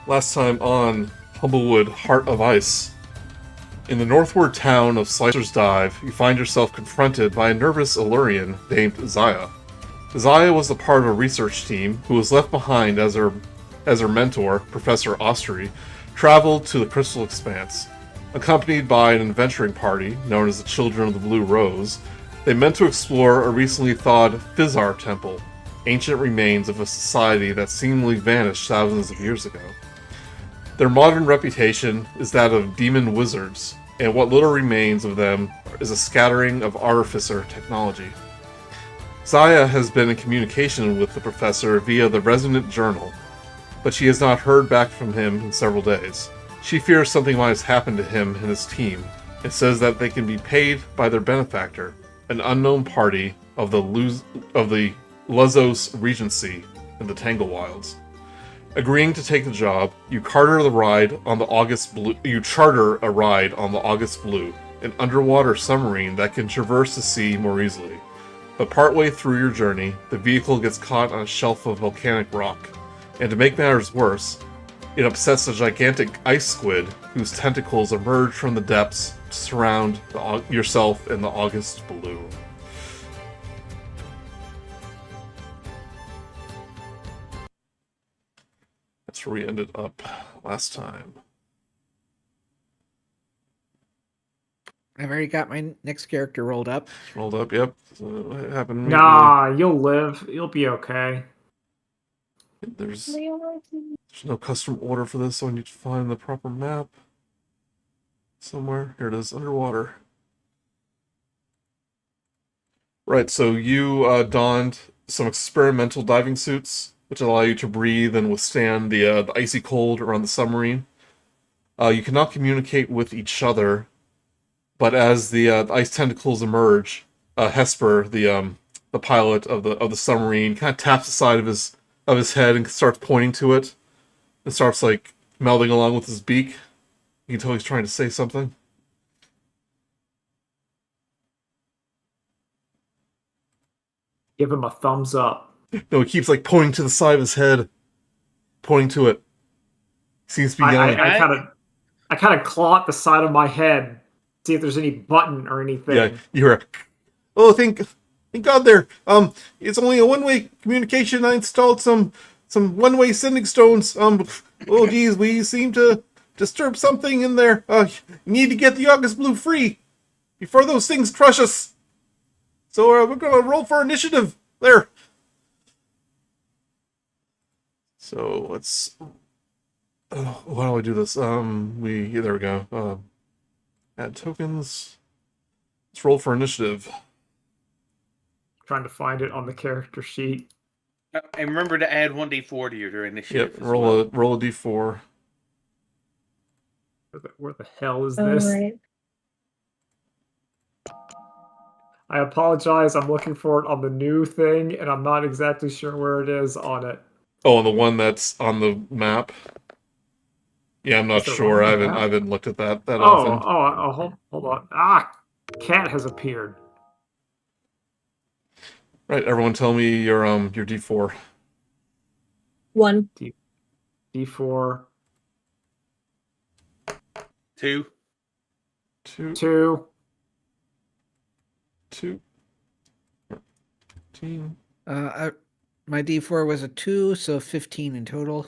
Last time on Humblewood, Heart of Ice. In the northward town of Slicer's Dive, you find yourself confronted by a nervous Illyrian named Zaya. Zaya was a part of a research team who was left behind as her mentor, Professor Ostry, traveled to the Crystal Expanse. Accompanied by an adventuring party known as the Children of the Blue Rose, they meant to explore a recently thawed Fizzar temple, ancient remains of a society that seemingly vanished thousands of years ago. Their modern reputation is that of demon wizards, and what little remains of them is a scattering of Artificer technology. Zaya has been in communication with the professor via the Resonant Journal, but she has not heard back from him in several days. She fears something might have happened to him and his team, and says that they can be paid by their benefactor, an unknown party of the Luzos Regency in the Tangle Wilds. Agreeing to take the job, you charter a ride on the August Blue, an underwater submarine that can traverse the sea more easily. But partway through your journey, the vehicle gets caught on a shelf of volcanic rock, and to make matters worse, it upsets a gigantic ice squid whose tentacles emerge from the depths to surround yourself in the August Blue. That's where we ended up last time. I've already got my next character rolled up. Rolled up, yep. So what happened? Nah, you'll live. You'll be okay. There's no custom order for this, so I need to find the proper map somewhere. Here it is, underwater. Right, so you donned some experimental diving suits, which allow you to breathe and withstand the icy cold around the submarine. You cannot communicate with each other, but as the ice tentacles emerge, Hesper, the pilot of the submarine, kind of taps the side of his head and starts pointing to it, and starts like melding along with his beak. You can tell he's trying to say something. Give him a thumbs up. No, he keeps like pointing to the side of his head, pointing to it. Seems to be yelling. I kind of claw at the side of my head, see if there's any button or anything. Yeah, you hear. Oh, thank God there. It's only a one-way communication. I installed some one-way sending stones. Oh geez, we seem to disturb something in there. You need to get the August Blue free before those things crush us. So we're gonna roll for initiative there. So let's. Why do I do this? There we go. Add tokens. Let's roll for initiative. Trying to find it on the character sheet. And remember to add 1d4 to your initiative. Yep, roll a d4. Where the hell is this? Right. I apologize. I'm looking for it on the new thing, and I'm not exactly sure where it is on it. Oh, and the one that's on the map. Yeah, I'm not sure. I haven't looked at that often. Hold on. Ah, cat has appeared. Right, everyone, tell me your d4. 1. D4. 2. 2. 2. 13. My D4 was a 2, so 15 in total.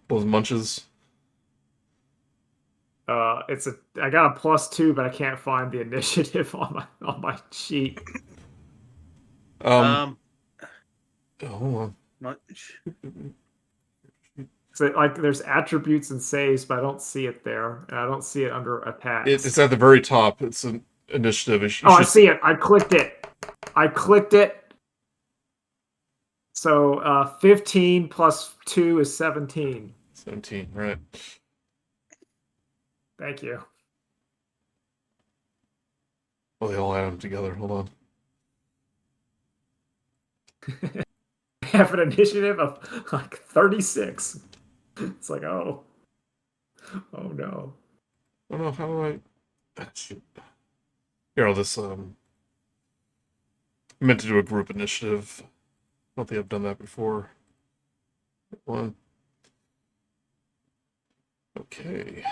Those munches. I got a +2, but I can't find the initiative on my sheet. Hold on. Munch. So like there's attributes and saves, but I don't see it there, and I don't see it under attacks. It's at the very top. It's an initiative. I see it. I clicked it. So 15 plus 2 is 17. 17, right. Thank you. Well, they all add them together. Hold on. I have an initiative of like 36. It's like, oh no. Oh no, how do I... Shoot. Here, I'll just, I meant to do a group initiative. I don't think I've done that before. 1. Okay.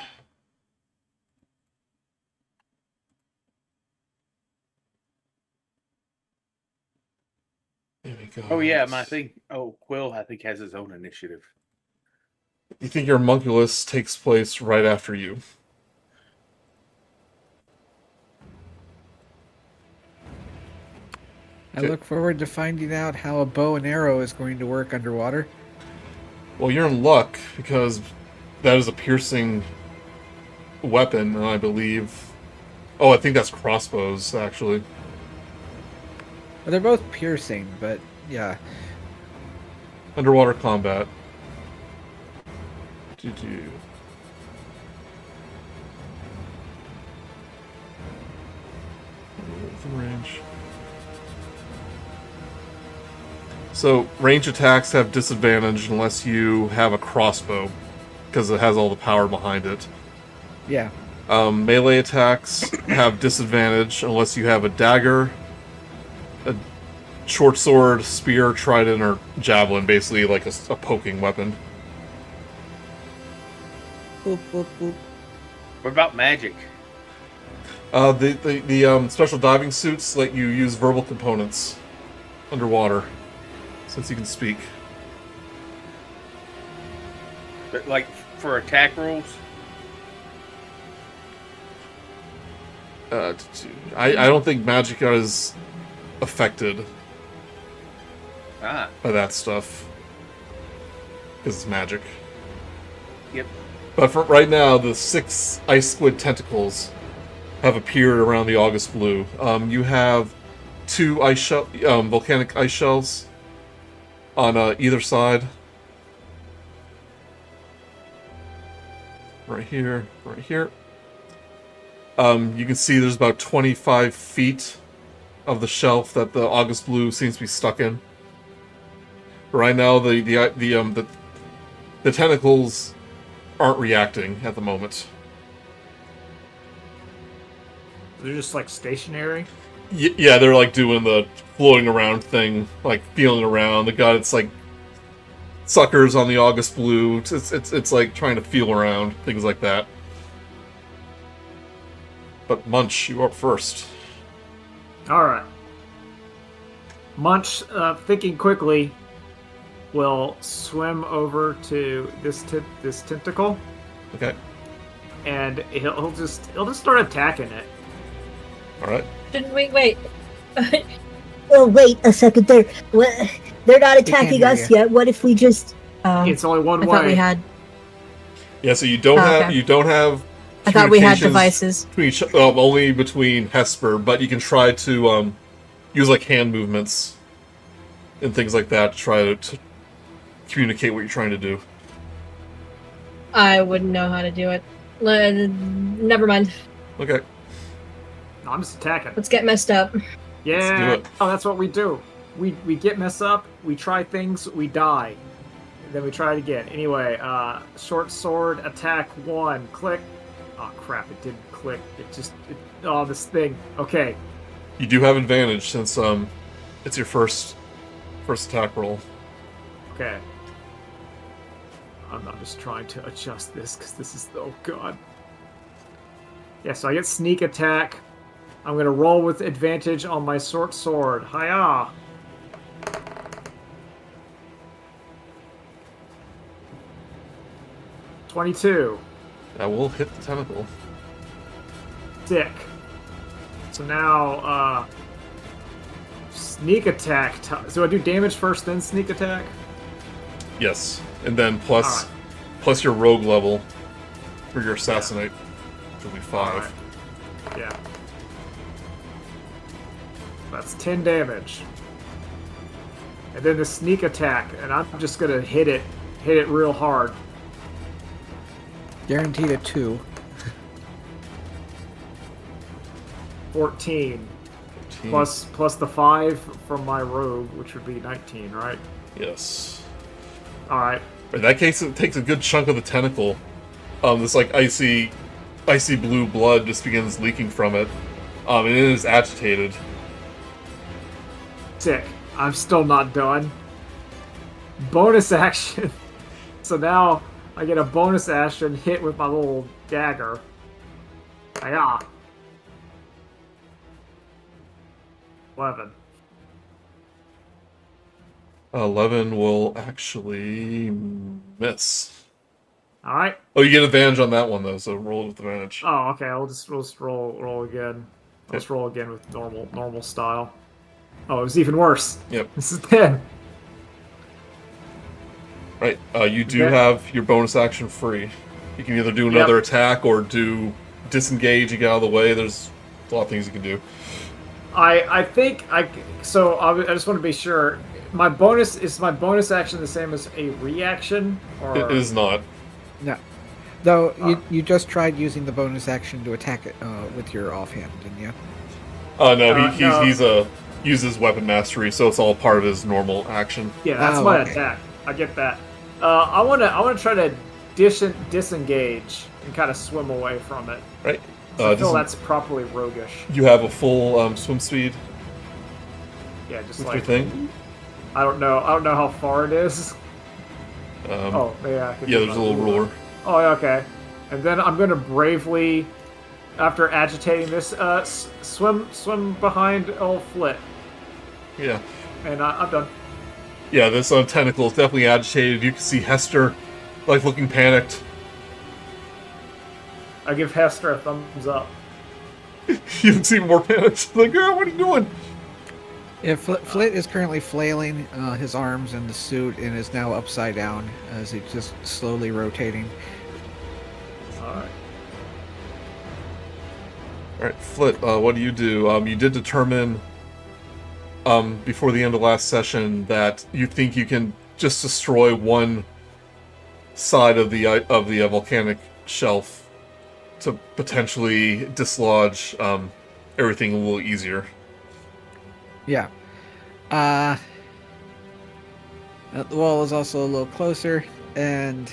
There we go. Oh yeah, my thing. Oh, Quill, I think has his own initiative. You think your Munculus takes place right after you. I Okay. look forward to finding out how a bow and arrow is going to work underwater. Well, you're in luck because that is a piercing weapon, and I believe. Oh, I think that's crossbows, actually. Well, they're both piercing, but yeah. Underwater combat. Do-do. Within range. So, range attacks have disadvantage unless you have a crossbow, because it has all the power behind it. Yeah. Melee attacks have disadvantage unless you have a dagger, a short sword, spear, trident, or javelin, basically like a poking weapon. Boop, boop, boop. What about magic? The special diving suits let you use verbal components underwater, since you can speak. But like for attack rolls? I don't think magic is affected Ah, by that stuff, because it's magic. yep. But for right now, the 6 ice squid tentacles have appeared around the August Blue. You have 2 volcanic ice shells on either side. Right here, right here. You can see there's about 25 feet of the shelf that the August Blue seems to be stuck in. Right now, the tentacles aren't reacting at the moment. They're just like stationary. Yeah, they're like doing the floating around thing, like feeling around. They got its like suckers on the August Blue. It's like trying to feel around, things like that. But Munch, you up first. All right. Munch, thinking quickly, will swim over to this tentacle, Okay. and he'll just start attacking it. All right. Didn't we wait? Oh, wait a second. They're not attacking hear us you. yet. What if we just? It's only one I way. thought we had. Yeah. So you don't Okay. have. I thought we had communications devices. only between Hesper, but you can try to use like hand movements and things like that to try to communicate what you're trying to do. I wouldn't know how to do it. Never mind. Okay. No, I'm just attacking. Let's get messed up. Yeah. Let's do it. Oh, that's what we do. We get messed up. We try things. We die. And then we try it again. Anyway, short sword attack 1. Click. Oh crap! It didn't click. Oh, this thing. Okay. You do have advantage since it's your first attack roll. Okay. I'm just trying to adjust this because this is, oh god. Yeah, so I get sneak attack. I'm gonna roll with advantage on my short sword. Hiya! $22. That will hit the tentacle. Sick. So now, sneak attack. So I do damage first, then sneak attack? Yes, and then plus Alright. plus your rogue level for your assassinate, which will be 5. Alright. Yeah. That's 10 damage. And then the sneak attack, and I'm just gonna hit it real hard. Guaranteed a 2. 14. Plus the 5 from my rogue, which would be 19, right? Yes. Alright. In that case, it takes a good chunk of the tentacle. This like icy blue blood just begins leaking from it, and it is agitated. Sick. I'm still not done. Bonus action. So now I get a bonus action hit with my little dagger. Ah. 11. 11 will actually miss. All right. Oh, you get advantage on that one though, so roll with advantage. Oh, okay. We'll just roll again. Let's roll again with normal style. Oh, it was even worse. Yep. This is 10. Right. You do have your bonus action free. You can either do another attack or do disengage and get out of the way. There's a lot of things you can do. I think I just want to be sure. My bonus action the same as a reaction, or It is not. No. Though you just tried using the bonus action to attack it with your offhand, didn't you? No, no. he's uses weapon mastery, so it's all part of his normal action. Yeah, that's my attack. I get that. I wanna try to disengage and kind of swim away from it. Right. So I feel that's properly roguish. You have a full swim speed. Yeah, just with like your thing. I don't know how far it is. Oh, yeah. Yeah, there's a little ruler. Oh, okay. And then I'm gonna bravely, after agitating this, swim behind old Flit. Yeah. And I'm done. Yeah, this tentacle is definitely agitated. You can see Hester, looking panicked. I give Hester a thumbs up. You can see more panicked. Girl, what are you doing? Yeah, Flit is currently flailing his arms in the suit and is now upside down as he's just slowly rotating. Alright. Alright, Flit, what do? You did determine before the end of last session that you think you can just destroy one side of the volcanic shelf to potentially dislodge everything a little easier. Yeah. The wall is also a little closer, and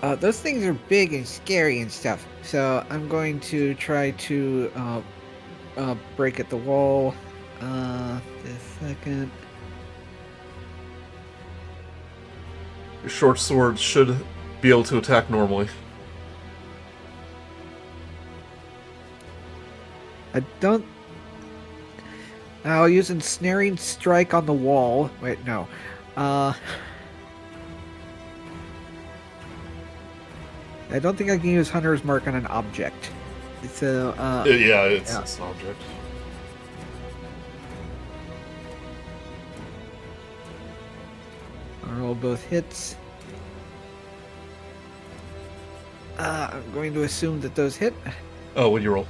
those things are big and scary and stuff. So I'm going to try to break at the wall. Just a second. Your short sword should be able to attack normally. I don't... I'll use ensnaring strike on the wall. Wait, no. I don't think I can use Hunter's Mark on an object. So, it's an object. I'll roll both hits. I'm going to assume that those hit. Oh, what do you roll?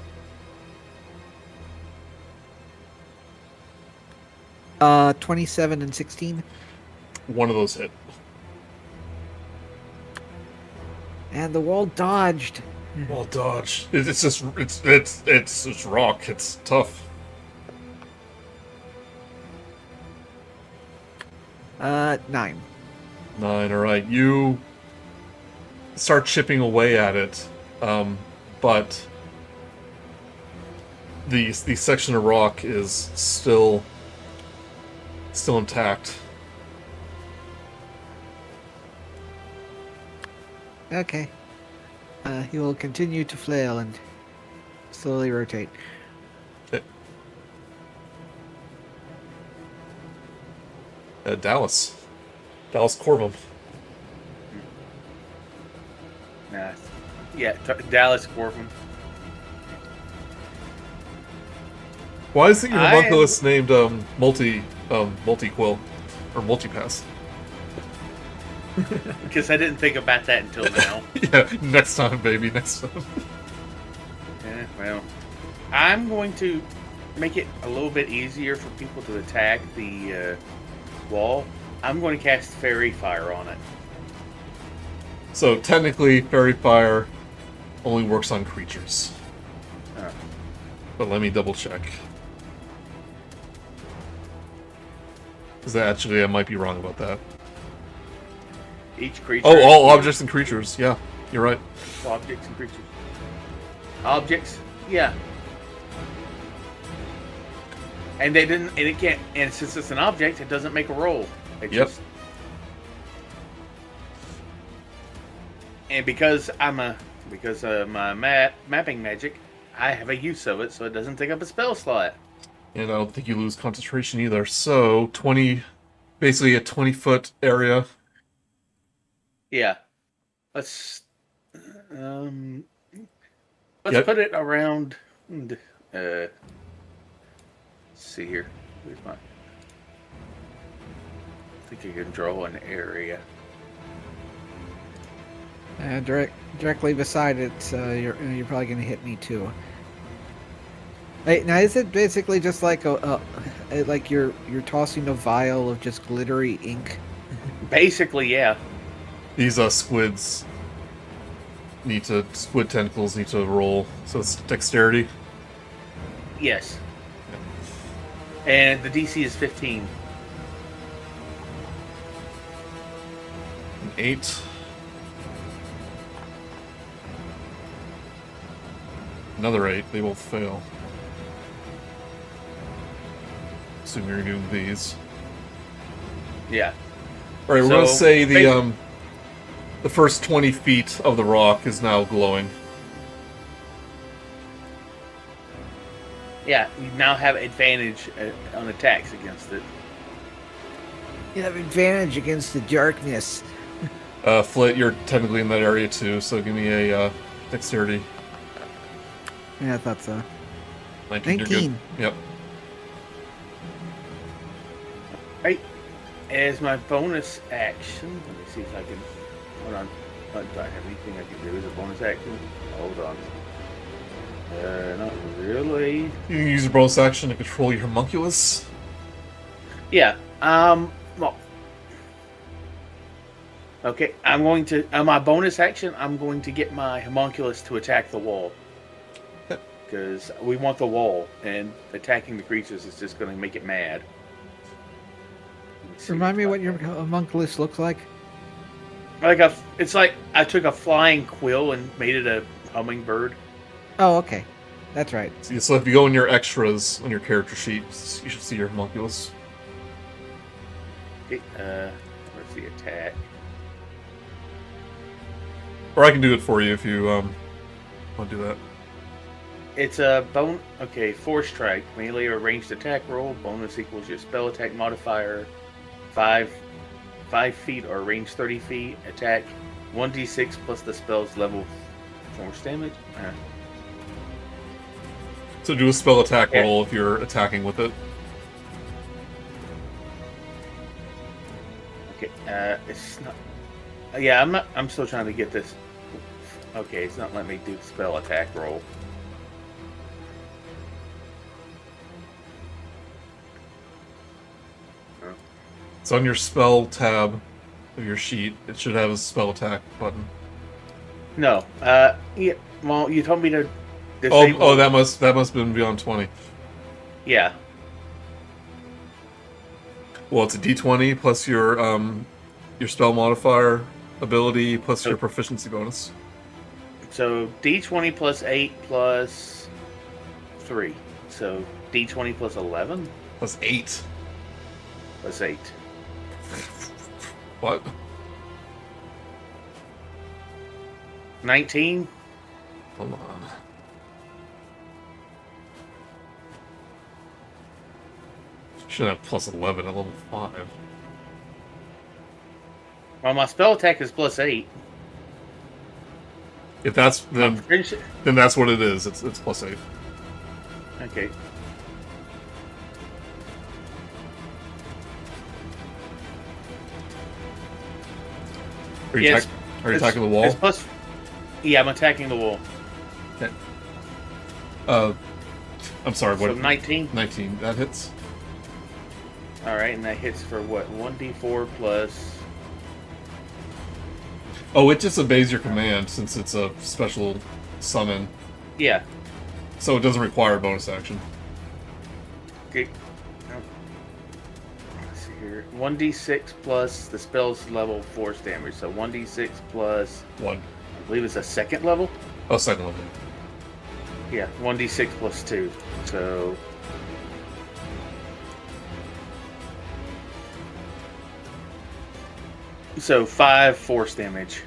27 and 16. One of those hit. And the wall dodged. Well dodged. It's just it's rock. It's tough. 9. 9. All right. You start chipping away at it, but the section of rock is still intact. Okay. He will continue to flail and slowly rotate. Okay. Dallas Corvum. Nah. Yeah, Dallas Corvum. Why is it your homunculus named Multi-Quill or Multipass? Because I didn't think about that until now. Yeah, next time, baby, next time. Yeah, well, I'm going to make it a little bit easier for people to attack the wall. I'm going to cast Fairy Fire on it. So technically, Fairy Fire only works on creatures. But let me double check. Because actually, I might be wrong about that. Each creature. Oh, all objects and creatures. Yeah, you're right. Objects and creatures. Objects, yeah. And they didn't. And it can't. And since it's an object, it doesn't make a roll. It Yep. just. And because of my mapping magic, I have a use of it, so it doesn't take up a spell slot. And I don't think you lose concentration either. So 20, basically a 20-foot area. Yeah. Let's um, Yep. put it around. Let's see here. Where's my? I think you can draw an area. Directly beside it, you're probably gonna hit me too. Hey, now is it basically just like like you're tossing a vial of just glittery ink? Basically, yeah. These squid tentacles need to roll, so it's dexterity. Yes. And the DC is 15. An 8. Another 8. They both fail. Assume you're doing these. Yeah. All right, we're So, gonna say the first 20 feet of the rock is now glowing. Yeah, you now have advantage on attacks against it. You have advantage against the darkness. Flit, you're technically in that area too, so give me a dexterity. Yeah, I thought so. 19. You're 19. good. Yep. Right. As my bonus action, let me see if I can. Hold on. Do I have anything I can do as a bonus action? Hold on. Not really. You can use your bonus action to control your homunculus. Yeah. Well. Okay. I'm going to. My bonus action. I'm going to get my homunculus to attack the wall. Because we want the wall, and attacking the creatures is just going to make it mad. Remind me what your homunculus looks like. It's like I took a flying quill and made it a hummingbird. Oh, okay. That's right. So if you go in your extras on your character sheet, you should see your homunculus. Okay, where's the attack? Or I can do it for you if you want to do that. It's a bone. Okay, force strike, melee or ranged attack roll. Bonus equals your spell attack modifier. 5 feet or range 30 feet. Attack 1d6 plus the spell's level force damage. So do a spell attack roll if you're attacking with it. Okay, it's not. Yeah, I'm not. I'm still trying to get this. Okay, it's not letting me do the spell attack roll. It's on your spell tab of your sheet. It should have a spell attack button. No. Yeah. Well, you told me to. Oh, that must have been beyond 20. Yeah. Well, it's a D20 plus your spell modifier ability plus your proficiency bonus. So D20 plus 8 plus 3. So D20 plus 11 Plus 8. plus 8. What? 19. Hold on. Should have plus 11 at level 5. Well, my spell attack is plus 8. If that's then Finish it. then that's what it is. It's plus 8. Okay. Are you, Yes, are you it's- attacking the wall? It's plus. Yeah, I'm attacking the wall. Okay. I'm sorry. So What? 19. 19. That hits. All right, and that hits for what? 1d4 plus. Oh, it just obeys your command since it's a special summon, Yeah. so it doesn't require a bonus action. Okay. Let's see here. 1d6 plus the spell's level force damage. So 1d6 plus. 1. I believe it's a second level. Oh, second level. Yeah, 1d6 plus 2. So. So 5 force damage.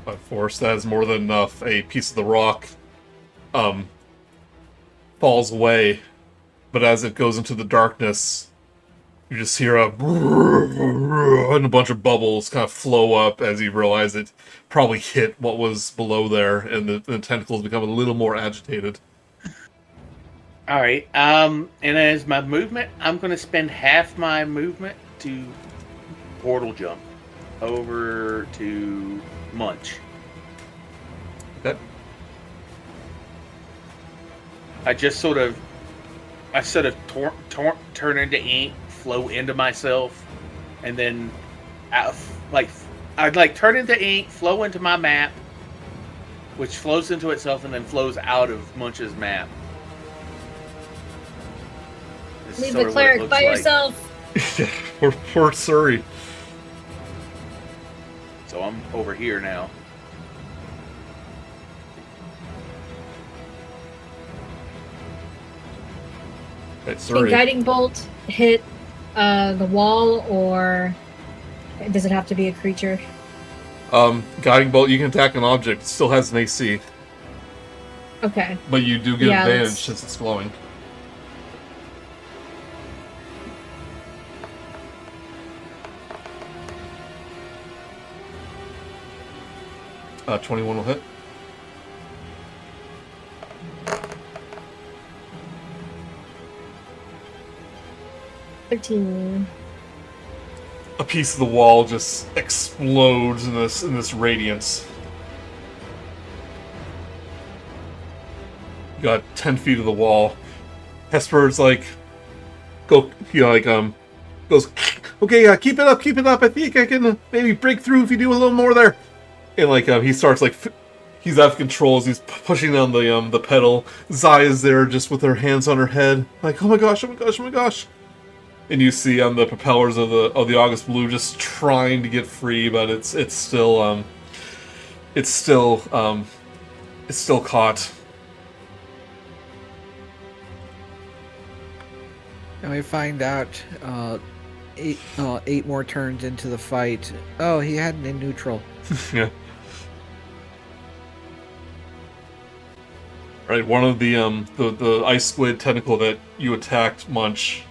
By force, that is more than enough. A piece of the rock falls away, but as it goes into the darkness, you just hear and a bunch of bubbles kind of flow up as you realize it probably hit what was below there, and the tentacles become a little more agitated. All right. And as my movement, I'm going to spend half my movement to portal jump over to Munch. Okay. I sort of turn into ink, flow into myself, and then I'd turn into ink, flow into my map, which flows into itself and then flows out of Munch's map. This is Leave sort the of what it cleric looks by like. yourself. Poor Suri. So I'm over here now. Okay, Can Suri. guiding bolt hit the wall, or does it have to be a creature? Guiding bolt, you can attack an object. It still has an AC, Okay. but you do get Yeah, advantage let's- since it's glowing. 21 will hit. A piece of the wall just explodes in this radiance. You got 10 feet of the wall. Hesper's like, goes, okay, keep it up. I think I can maybe break through if you do a little more there. And he starts he's out of control as he's pushing down the pedal. Zaya's there just with her hands on her head, like, oh my gosh. And you see on the propellers of the August Blue just trying to get free, but it's still caught. And we find out 8 more turns into the fight. Oh, he had it in neutral. Yeah. Right, one of the ice squid tentacle that you attacked, Munch,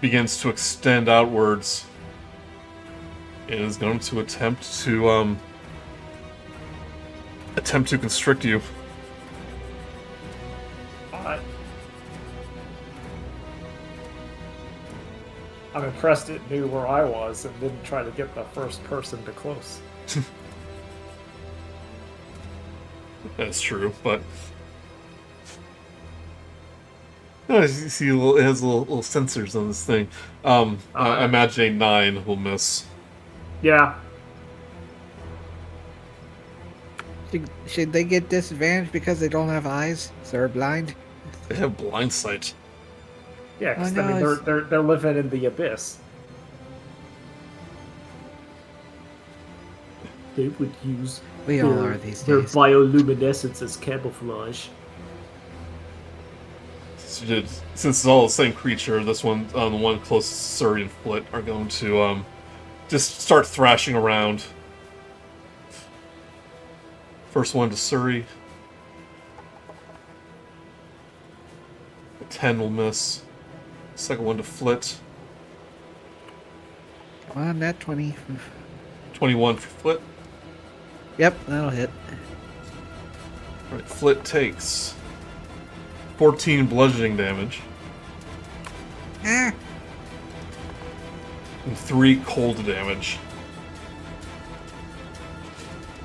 begins to extend outwards. It is going to attempt to constrict you. I'm impressed it knew where I was and didn't try to get the first person to close. That's true, but you see, it has little sensors on this thing. I imagine a 9 will miss. Yeah. Should they get disadvantaged because they don't have eyes? So they're blind? They have blind sight. Yeah, because Oh, no, they're living in the abyss. They would use We all are these their days. bioluminescence as camouflage. Since it's all the same creature, this one, the one closest to Suri and Flit, are going to just start thrashing around. First one to Suri. A 10 will miss. Second one to Flit. Come on, that 20. 21 for Flit. Yep, that'll hit. Alright, Flit takes 14 bludgeoning damage Ah! and 3 cold damage.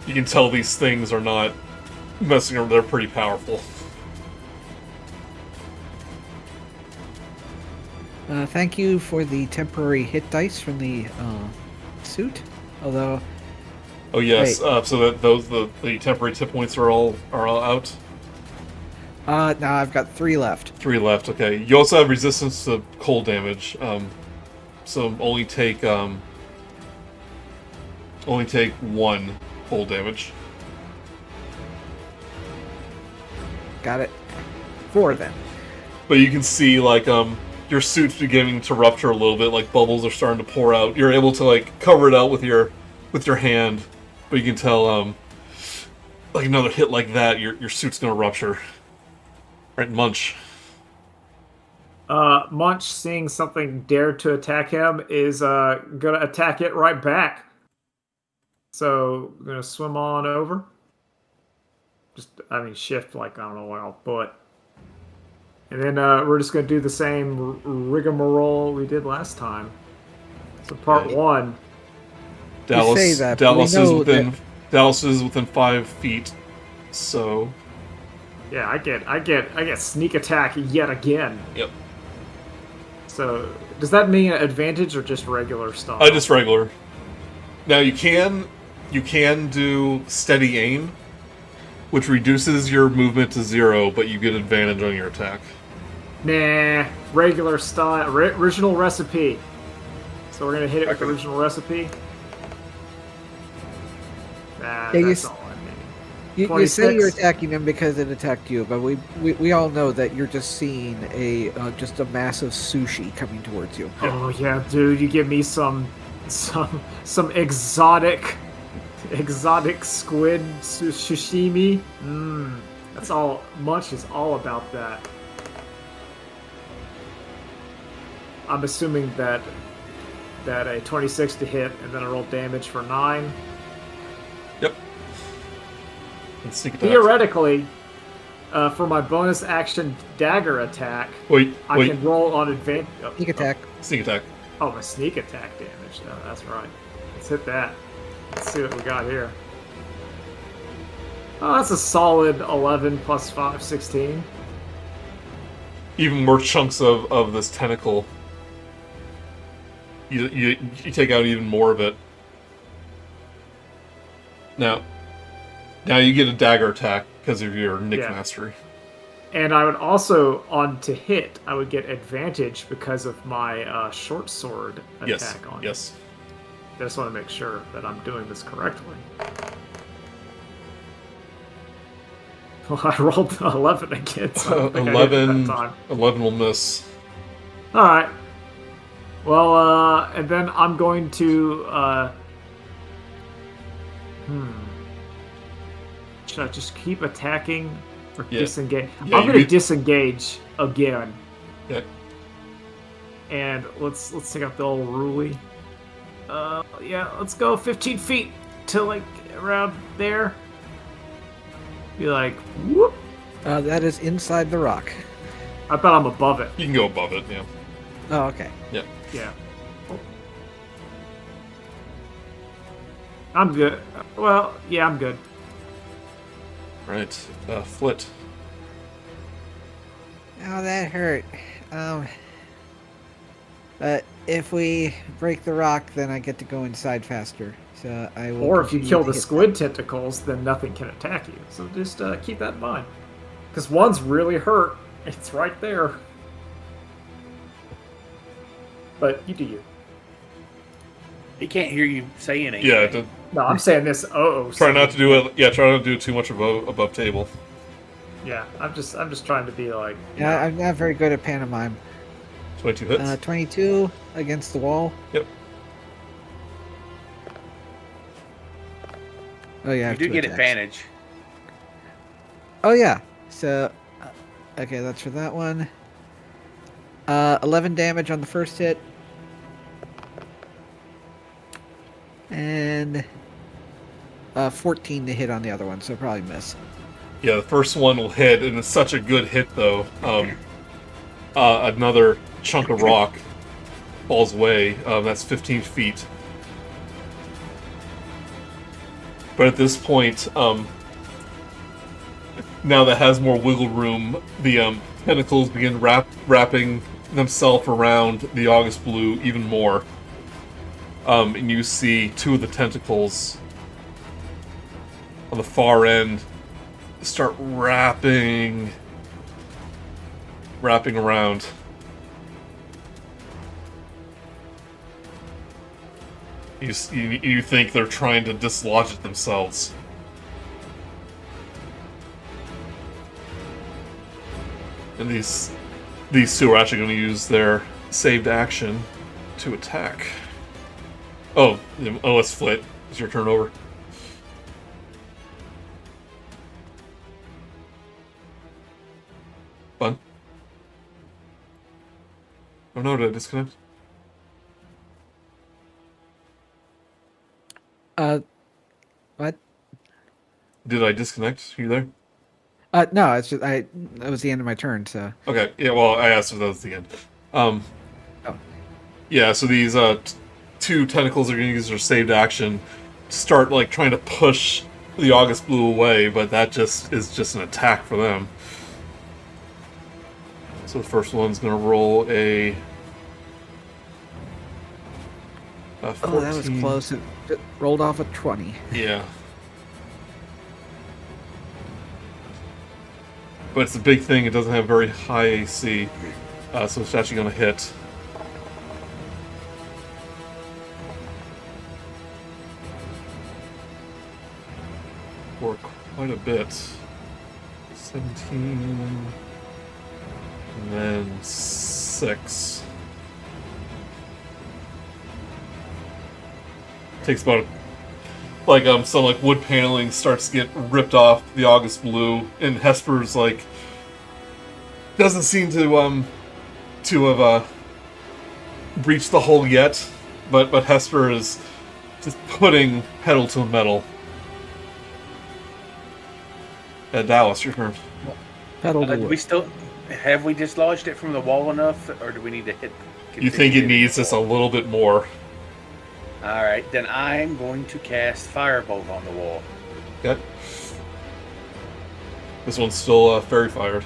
You can tell these things are not messing around, they're pretty powerful. Thank you for the temporary hit dice from the suit. Although, Oh yes, Wait. so that the temporary tip points are all out. now I've got 3 left. 3 left. Okay. You also have resistance to cold damage. So only take 1 cold damage. Got it. 4 then. But you can see your suit's beginning to rupture a little bit. Like bubbles are starting to pour out. You're able to cover it out with your hand, but you can tell another hit like that, your suit's gonna rupture. Right, Munch. Munch, seeing something dare to attack him, is gonna attack it right back. So I'm gonna swim on over. Shift like I don't know what I'll put. And then we're just gonna do the same rigmarole we did last time. So part 1. Dallas, say that, but Dallas we is know within Dallas is within 5 feet. So Yeah, I get sneak attack yet again. yep. So does that mean an advantage or just regular stuff? Just regular. Now you can do steady aim, which reduces your movement to 0, but you get advantage on your attack. Nah, regular style, original recipe. So we're gonna hit it with the original recipe. Yeah, That's all I need. You say 26. you're attacking them because it attacked you, but we all know that you're just seeing just a massive sushi coming towards you. Oh yeah, dude, you give me some exotic squid sashimi. That's all. Munch is all about that. I'm assuming that a 26 to hit, and then I roll damage for 9. Yep. And sneak attack. Theoretically, for my bonus action dagger attack, Wait. I can roll on advantage. Sneak attack. Sneak attack. Oh, my sneak attack damage. No, that's right. Let's hit that. Let's see what we got here. Oh, that's a solid 11 plus 5, 16. Even more chunks of this tentacle. You take out even more of it. Now you get a dagger attack because of your Nick mastery. And I would also, on to hit, I would get advantage because of my short sword attack on it. Yes. I just want to make sure that I'm doing this correctly. Well, I rolled 11 again, so I think 11, I hit that time. 11 will miss. Alright. Well, and then I'm going to, should I just keep attacking or disengage? Yeah, I'm going to disengage again. Yeah. And let's take out the old ruly. Yeah, let's go 15 feet to like around there. Be like, whoop. That is inside the rock. I bet I'm above it. You can go above it, yeah. Oh, okay. Yeah. Yeah. I'm good. Well, yeah, I'm good. Right. Flit. Oh, that hurt. But if we break the rock, then I get to go inside faster. So I will. Or if you continue kill to the hit squid tentacles, then nothing can attack you. So just keep that in mind. Because one's really hurt. It's right there. But you do you. He can't hear you say anything. Yeah. No, I'm saying this. Try not to do it. Yeah, try not to do too much above table. Yeah, I'm just trying to be like. Yeah, I'm not very good at pantomime. 22 hits. 22 against the wall. Yep. Oh yeah, I You have do two get attacks. advantage. Oh yeah. So, okay, that's for that one. 11 damage on the first hit. And 14 to hit on the other one, so probably miss. Yeah, the first one will hit, and it's such a good hit, though. Another chunk of rock falls away. That's 15 feet. But at this point, now that has more wiggle room, the tentacles begin wrapping themselves around the August Blue even more. And you see two of the tentacles on the far end start wrapping around. You think they're trying to dislodge it themselves. And these two are actually going to use their saved action to attack. Oh, it's Flit. It's your turn over. Oh no, did I disconnect? What? Did I disconnect? Are you there? No, it's just that was the end of my turn. So. Okay, yeah, well, I asked if that was the end. Oh. Yeah, so these two tentacles are going to use their saved action to start, like, trying to push the August Blue away, but that just is just an attack for them. So the first one's going to roll a 14. Oh, that was close. It rolled off a 20. Yeah. But it's a big thing, it doesn't have very high AC, so it's actually going to hit. For quite a bit. 17... and then 6. Takes about some wood paneling starts to get ripped off the August Blue, and Hesper's doesn't seem to have breached the hull yet, but Hesper is just putting pedal to the metal. Dallas, your turn. Pedal to Do we still have we dislodged it from the wall enough, or do we need to hit? You think it needs this a little bit more? All right, then I'm going to cast Firebolt on the wall. Okay. This one's still fairy fired.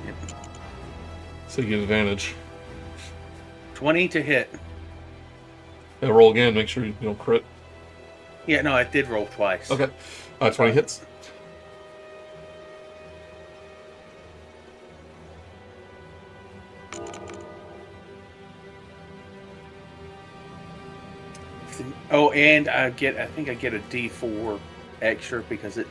Yep. So you get advantage. 20 to hit. Yeah, roll again, make sure you don't crit. Yeah, no, I did roll twice. Okay. 20 hits. Oh, and I think I get a D4 extra because it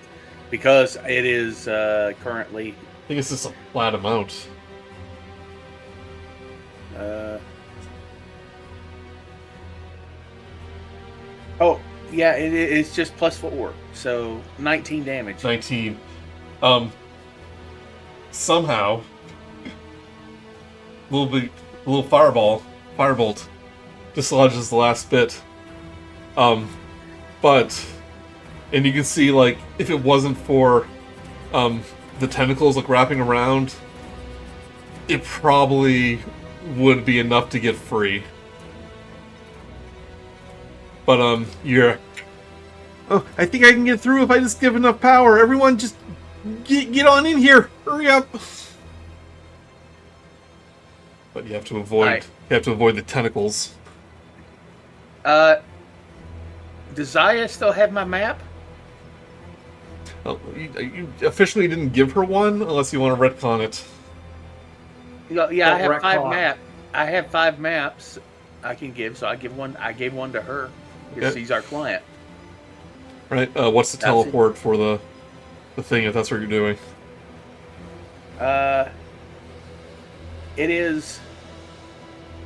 is currently. I think it's just a flat amount. Oh, yeah, it's just +4, so 19 damage. 19. Somehow, little firebolt dislodges the last bit. But, and you can see, if it wasn't for, the tentacles, wrapping around, it probably would be enough to get free. But, you're... Oh, I think I can get through if I just give enough power. Everyone just get on in here. Hurry up. But you have to avoid, right. You have to avoid the tentacles. Does Zaya still have my map? Oh, you officially didn't give her one, unless you want to retcon it. Yeah, I have retcon. I have 5 maps I can give, so I gave one to her because Okay. she's our client. Right. What's the That's teleport for the thing, if that's what you're doing? It is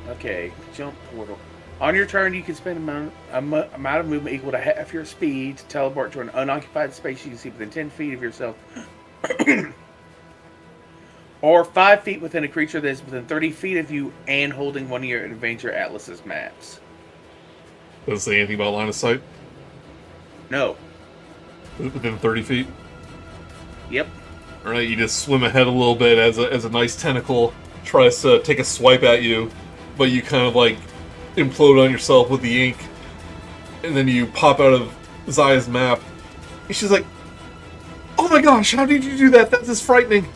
okay. Jump portal. On your turn, you can spend amount of movement equal to half your speed to teleport to an unoccupied space you can see within 10 feet of yourself, or 5 feet within a creature that is within 30 feet of you and holding one of your Adventure Atlas's maps. Does it say anything about line of sight? No. Within 30 feet? Yep. Alright, you just swim ahead a little bit as a nice tentacle tries to take a swipe at you, but you kind of implode on yourself with the ink, and then you pop out of Zaya's map. And she's like, "Oh my gosh, how did you do that? That's just frightening."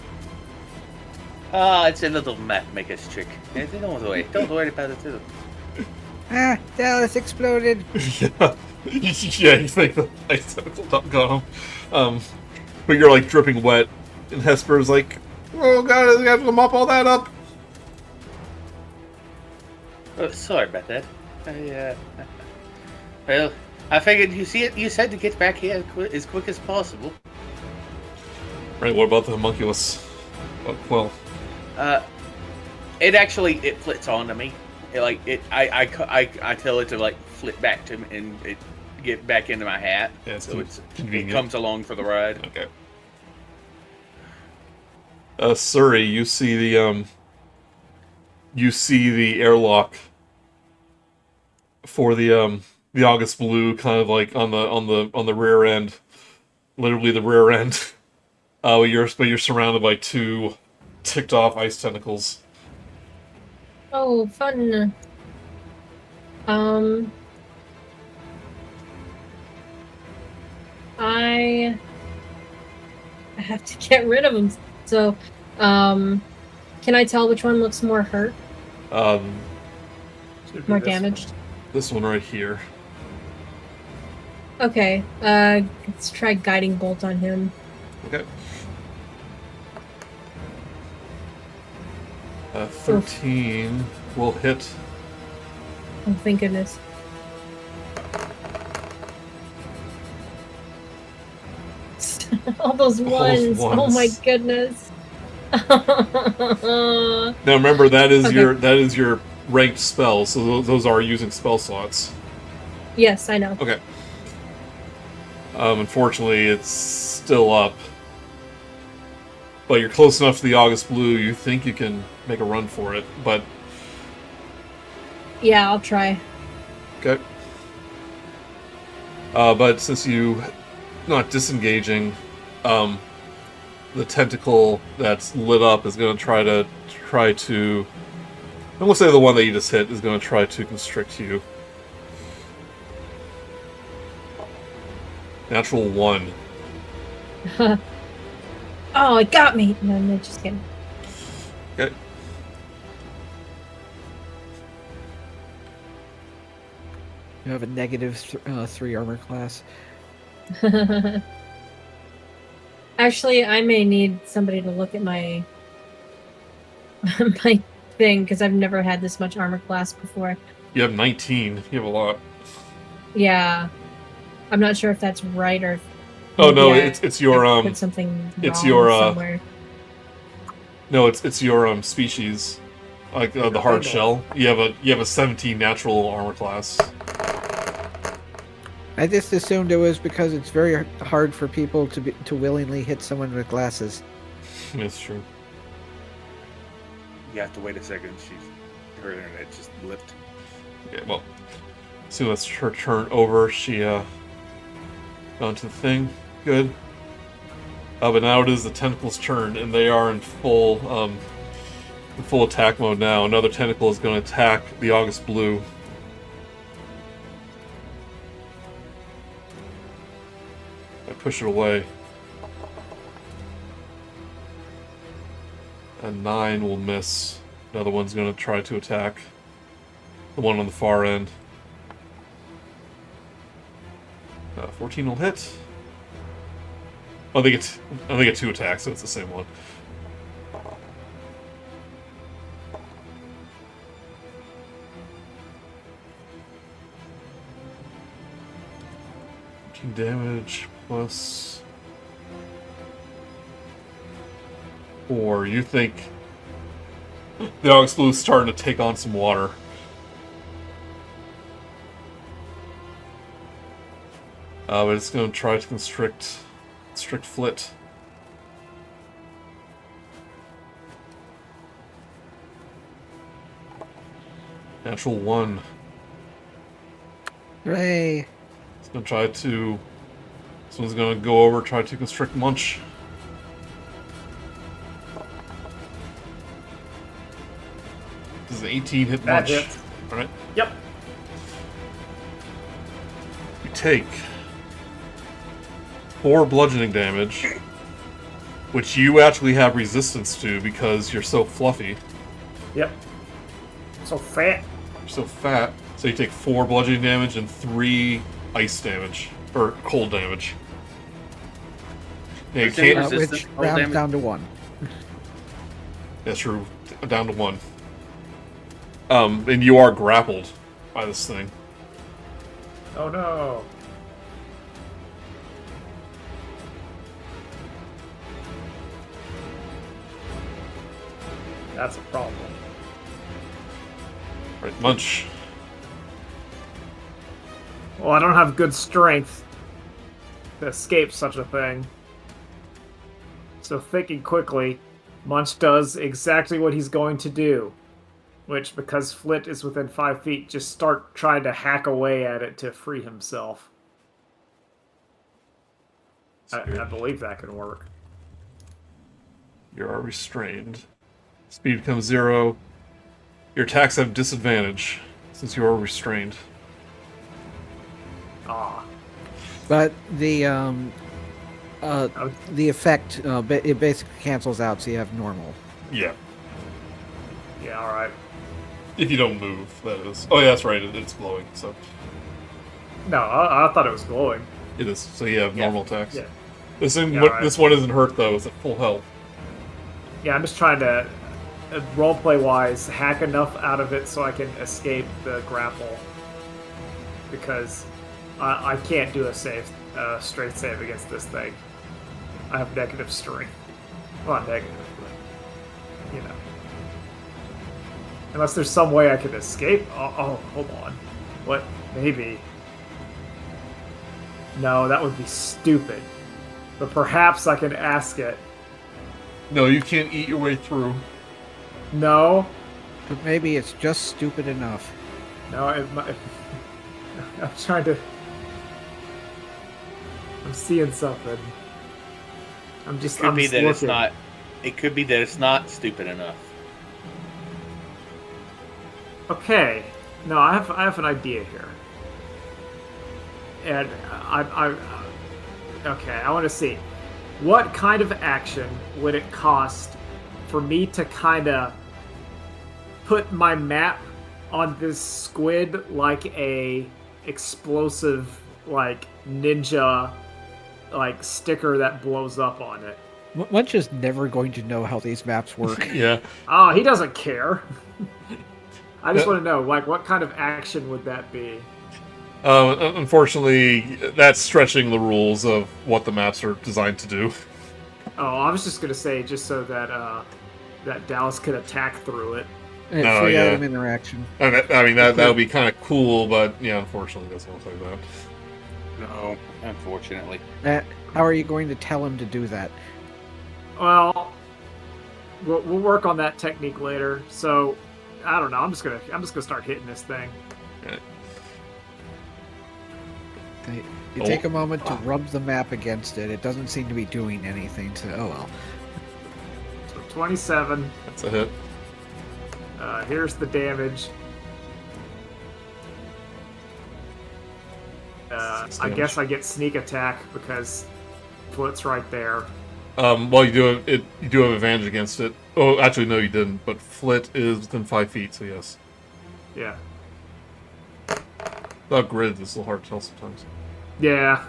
It's a little math-maker's trick. Don't worry about it too. Ah, Dallas exploded. Yeah. Yeah, you think the ice tentacle got him. But you're dripping wet, and Hesper's like, "Oh god, I have to mop all that up." Oh, sorry about that. Well, I figured you said to get back here as quick as possible. Right, what about the homunculus? Well, it flits onto me. I tell it to flit back to me and it get back into my hat. Yeah, so it convenient. comes along for the ride. Okay. Suri, you see you see the airlock for the August Blue kind of like on the rear end, literally the rear end. You're surrounded by two ticked off ice tentacles. Oh, fun. I have to get rid of them. So, can I tell which one looks more hurt, Should be more this damaged? This one right here. Okay. Let's try guiding bolt on him. Okay. 13 will hit. Oh, thank goodness. All those ones. Oh ones. my goodness. Now remember, that is Okay. your ranked spell, so those are using spell slots. Yes, I know. Okay. Unfortunately, it's still up. But you're close enough to the August Blue, you think you can make a run for it, but... Yeah, I'll try. Okay. But since you... not disengaging, the tentacle that's lit up is going to try to... I'm going to say the one that you just hit is going to try to constrict you. Natural 1. Oh, it got me! No, just kidding. Okay. You have a negative 3 armor class. Actually, I may need somebody to look at my my thing, because I've never had this much armor class before. You have 19. You have a lot. Yeah. I'm not sure if that's right or... Oh no, maybe it's your I put something it's wrong your somewhere. no, it's your species, like the hard shell. You have a 17 natural armor class. I just assumed it was because it's very hard for people to willingly hit someone with glasses. That's true. You have to wait a second. Her internet just blipped. Okay, well, as soon as her turn over, she gone to the thing. Good. But now it is the tentacle's turn, and they are in full attack mode now. Another tentacle is going to attack the August Blue. I push it away. A 9 will miss. Another one's going to try to attack. The one on the far end. 14 will hit. Oh, they get 2 attacks, so it's the same one. Damage plus 4. You think the August Blue is starting to take on some water. But it's going to try to constrict Flit. Natural 1. Hooray! It's going to try to... This one's going to go over, try to constrict Munch. Does an 18 hit That Munch? hits. Alright. Yep. You take 4 bludgeoning damage, which you actually have resistance to because you're so fluffy. Yep. So fat. You're so fat. So you take 4 bludgeoning damage and 3 ice damage. Or cold damage. Yeah, you Percentage can't... resistance, Which cold rounds damage? down to 1. That's true. Down to 1. And you are grappled by this thing. Oh no. That's a problem. Right, Munch. Well, I don't have good strength to escape such a thing. So thinking quickly, Munch does exactly what he's going to do. which, because Flit is within 5 feet, just start trying to hack away at it to free himself. I believe that can work. You are restrained. Speed becomes 0. Your attacks have disadvantage since you are restrained. Ah. But the effect it basically cancels out, so you have normal. Yeah. Yeah, alright. If you don't move, that is. Oh, yeah, that's right. It's glowing, so. No, I thought it was glowing. It is. So you have normal attacks. Yeah. This right. This one isn't hurt, though. It's at full health. Yeah, I'm just trying to, roleplay-wise, hack enough out of it so I can escape the grapple. Because I can't do a straight save against this thing. I have negative strength. Well, not negative, but, you know. Unless there's some way I could escape. Oh, hold on. What? Maybe. No, that would be stupid. But perhaps I can ask it. No, you can't eat your way through. No. But maybe it's just stupid enough. No, it might... I'm trying to... I'm seeing something. I'm just It could be that looking. it's not. It could be that it's not stupid enough. Okay. No, I have an idea here. And okay, I want to see. What kind of action would it cost for me to kind of put my map on this squid like a explosive, like, ninja, like, sticker that blows up on it? Munch is never going to know how these maps work. Yeah. Oh, he doesn't care. I just want to know, like, what kind of action would that be? Unfortunately, that's stretching the rules of what the maps are designed to do. Oh, I was just gonna say, just so that that Dallas could attack through it. And Oh, free yeah. item interaction. I mean, that would be kind of cool, but, yeah, unfortunately, it doesn't look like that. No, unfortunately. How are you going to tell him to do that? Well, we'll work on that technique later. So, I don't know. I'm just gonna start hitting this thing. You take a moment to rub the map against it. It doesn't seem to be doing anything, so oh well. So 27. That's a hit. Here's the damage. I guess I get sneak attack because Flit's right there. Well, you do have advantage against it. Oh, actually, no, you didn't. But Flit is within 5 feet, so yes. Yeah. Without grid, it's a little hard to tell sometimes. Yeah.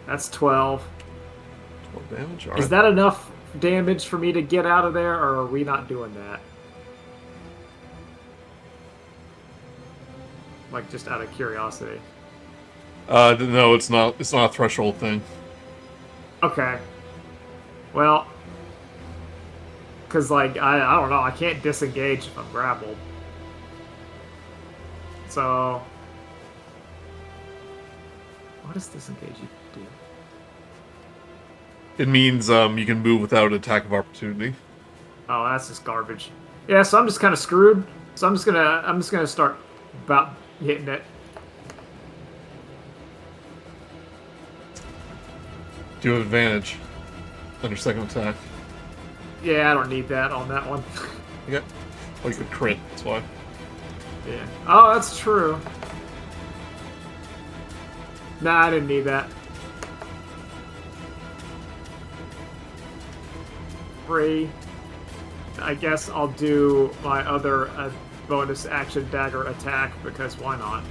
That's 12. 12 damage? All Is right. that enough damage for me to get out of there, or are we not doing that? Like, just out of curiosity. No, it's not. It's not a threshold thing. Okay. Well, because, like, I don't know, I can't disengage if I'm grappled. So, what does disengage do? It means you can move without an attack of opportunity. Oh, that's just garbage. Yeah, so I'm just kind of screwed. So I'm just gonna start about hitting it. Do you have advantage on your second attack? Yeah, I don't need that on that one. Okay. Well, you could crit. That's why. Yeah. Oh, that's true. Nah, I didn't need that. 3. I guess I'll do my other bonus action dagger attack, because why not?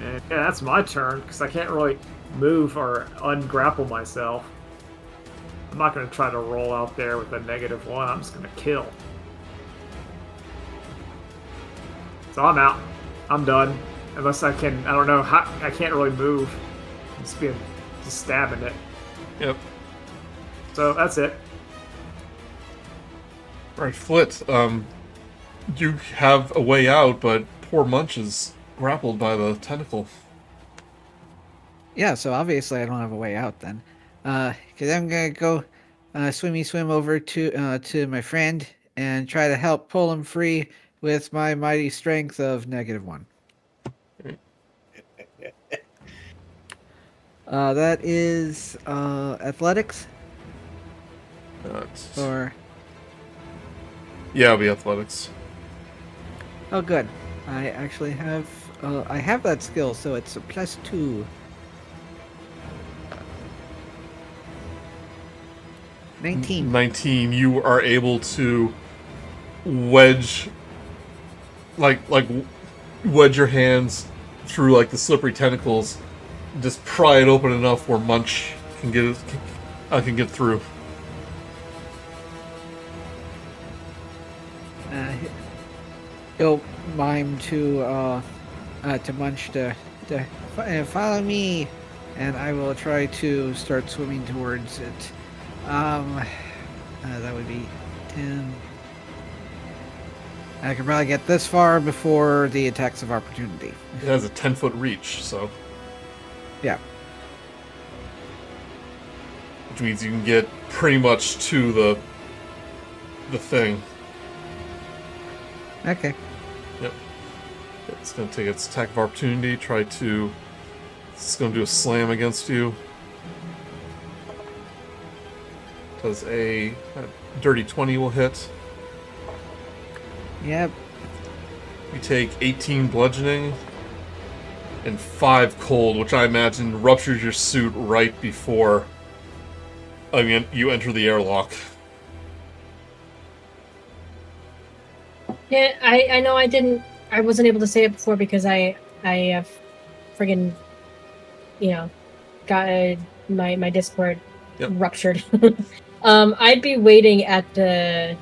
And yeah, that's my turn, because I can't really move or ungrapple myself. I'm not going to try to roll out there with a -1. I'm just going to kill. So I'm out. I'm done. Unless I can, I don't know, how, I can't really move. I'm just stabbing it. Yep. So that's it. Right, Flit. You have a way out, but poor Munch is grappled by the tentacle. Yeah, so obviously I don't have a way out then. Because I'm gonna go swim over to my friend and try to help pull him free with my mighty strength of -1. That is athletics or Yeah, it'll be athletics. oh good. I actually have that skill, so it's a +2. 19. 19. You are able to wedge, wedge your hands through like the slippery tentacles, just pry it open enough where Munch can get through. He'll mime to Munch to follow me, and I will try to start swimming towards it. That would be 10. I can probably get this far before the attacks of opportunity. It has a 10-foot reach, so Yeah. which means you can get pretty much to the thing. Okay. Yep. It's going to take its attack of opportunity. It's going to do a slam against you. Does a dirty 20 will hit. Yep. You take 18 bludgeoning and 5 cold, which I imagine ruptures your suit right before you enter the airlock. Yeah, I know I wasn't able to say it before because I have friggin', got my Discord ruptured. I'd be waiting at the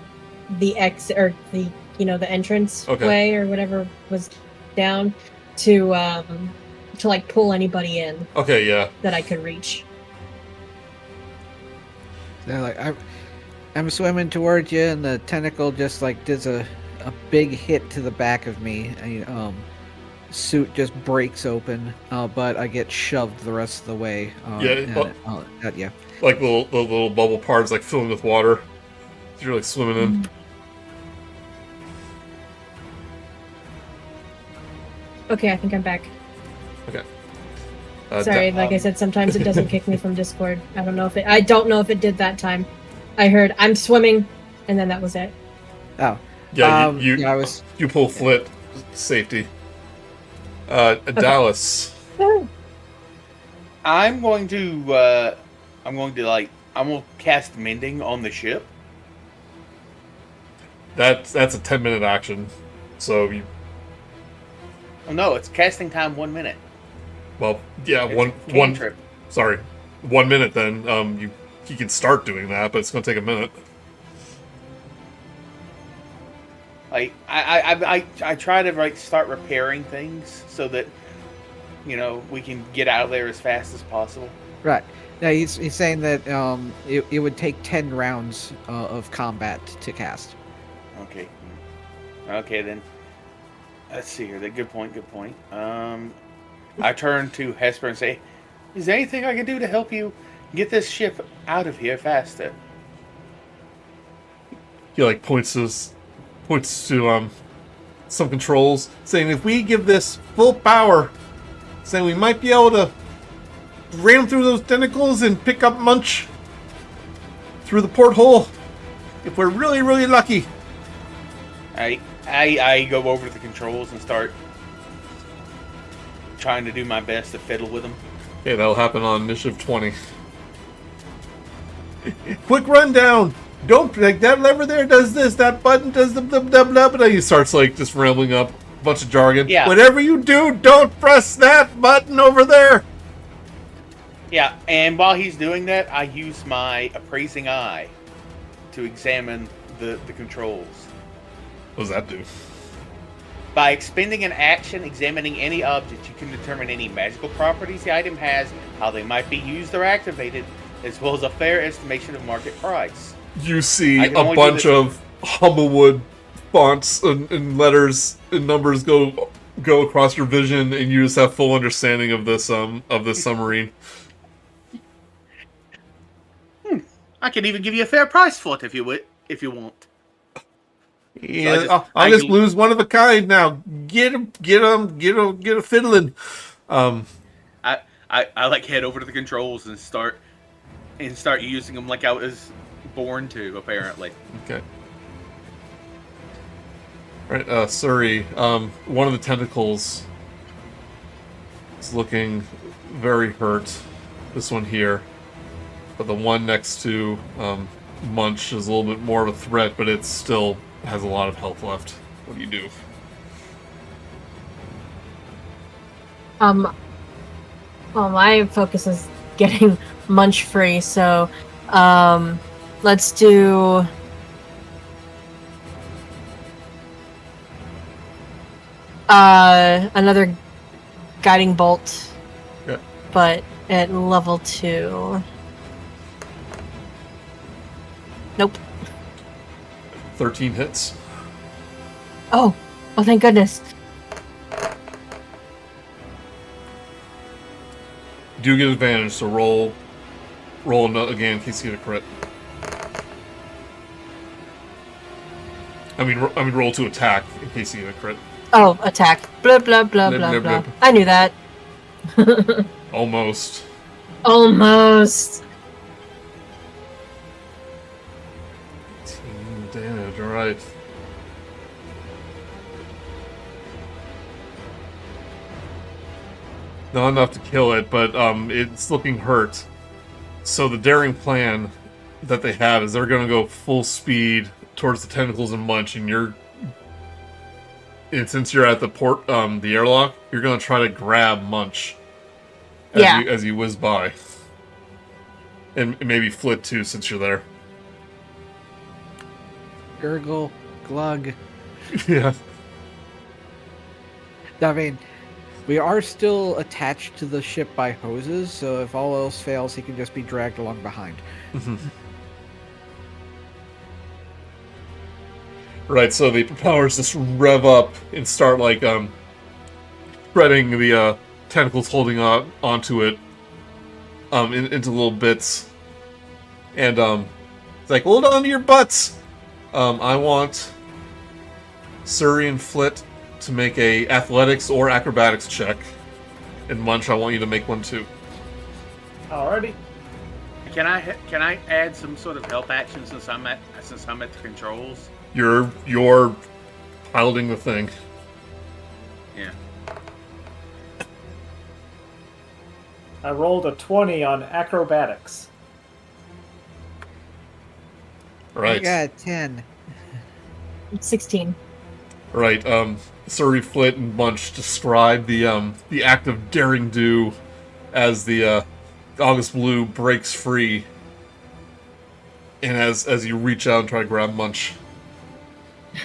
exit or the entrance way or whatever was down to like pull anybody in. Okay, yeah. That I could reach. So like I'm swimming towards you, and the tentacle just like does a big hit to the back of me. Suit just breaks open, but I get shoved the rest of the way. At you. Like the little bubble parts like filling with water. You're like swimming in. Okay, I think I'm back. Okay. Sorry, like I said, sometimes it doesn't kick me from Discord. I don't know if it did that time. I heard I'm swimming, and then that was it. Oh. Yeah, you pull Flit safety. Dallas. I'm going to cast Mending on the ship. That's a 10-minute action. So you. Oh no, it's casting time 1 minute. Well, yeah, It's a cantrip. Sorry, 1 minute. Then you can start doing that, but it's going to take a minute. Like I try to start repairing things so that we can get out of there as fast as possible. Right. Yeah, he's saying that it would take 10 rounds of combat to cast. Okay then. Let's see here. Good point. I turn to Hesper and say, "Is there anything I can do to help you get this ship out of here faster?" He like points to some controls, saying if we give this full power, saying we might be able to ram through those tentacles and pick up Munch through the porthole if we're really, really lucky. I go over to the controls and start trying to do my best to fiddle with them. Okay, that'll happen on initiative 20. Quick rundown. Don't like that lever there does this. That button does the blah blah blah. But he starts like just rambling up a bunch of jargon. Yeah. Whatever you do, don't press that button over there. Yeah, and while he's doing that, I use my appraising eye to examine the controls. What does that do? By expending an action examining any object, you can determine any magical properties the item has, how they might be used or activated, as well as a fair estimation of market price. You see a bunch of Humblewood fonts and letters and numbers go go across your vision, and you just have full understanding of this submarine. I can even give you a fair price for it if you want. Yeah, So August Blue's one of a kind now. Get him, get a fiddling. I like head over to the controls and start using them like I was born to, apparently. Okay. All right, Suri. One of the tentacles is looking very hurt. This one here, but the one next to Munch is a little bit more of a threat, but it still has a lot of health left. What do you do? Well, my focus is getting Munch free, so let's do another guiding bolt. Yeah. But at level 2. Nope. 13 hits. Oh, thank goodness. You do get advantage, so roll again in case you get a crit. I mean, roll to attack in case you get a crit. Oh, attack. Blah, blah, blah, blah, blah, blah. I knew that. Almost. Almost. 18 damage, alright. Not enough to kill it, but it's looking hurt. So the daring plan that they have is they're going to go full speed towards the tentacles and Munch, and since you're at the the airlock, you're going to try to grab Munch as you whiz by, and maybe Flit too, since you're there. Gurgle, glug. Yeah. I mean, we are still attached to the ship by hoses, so if all else fails, he can just be dragged along behind. Right, so the propellers just rev up and start like spreading the tentacles holding onto it into little bits, and it's like, hold on to your butts. I want Suri and Flit to make a athletics or acrobatics check, and Munch, I want you to make one too. Alrighty. Can I add some sort of help action since I'm at the controls? You're piloting the thing. Yeah. I rolled a 20 on acrobatics. Right. I got 10. 16. Right. Suri, Flit, and Munch describe the act of daring do as the August Blue breaks free, and as you reach out and try to grab Munch.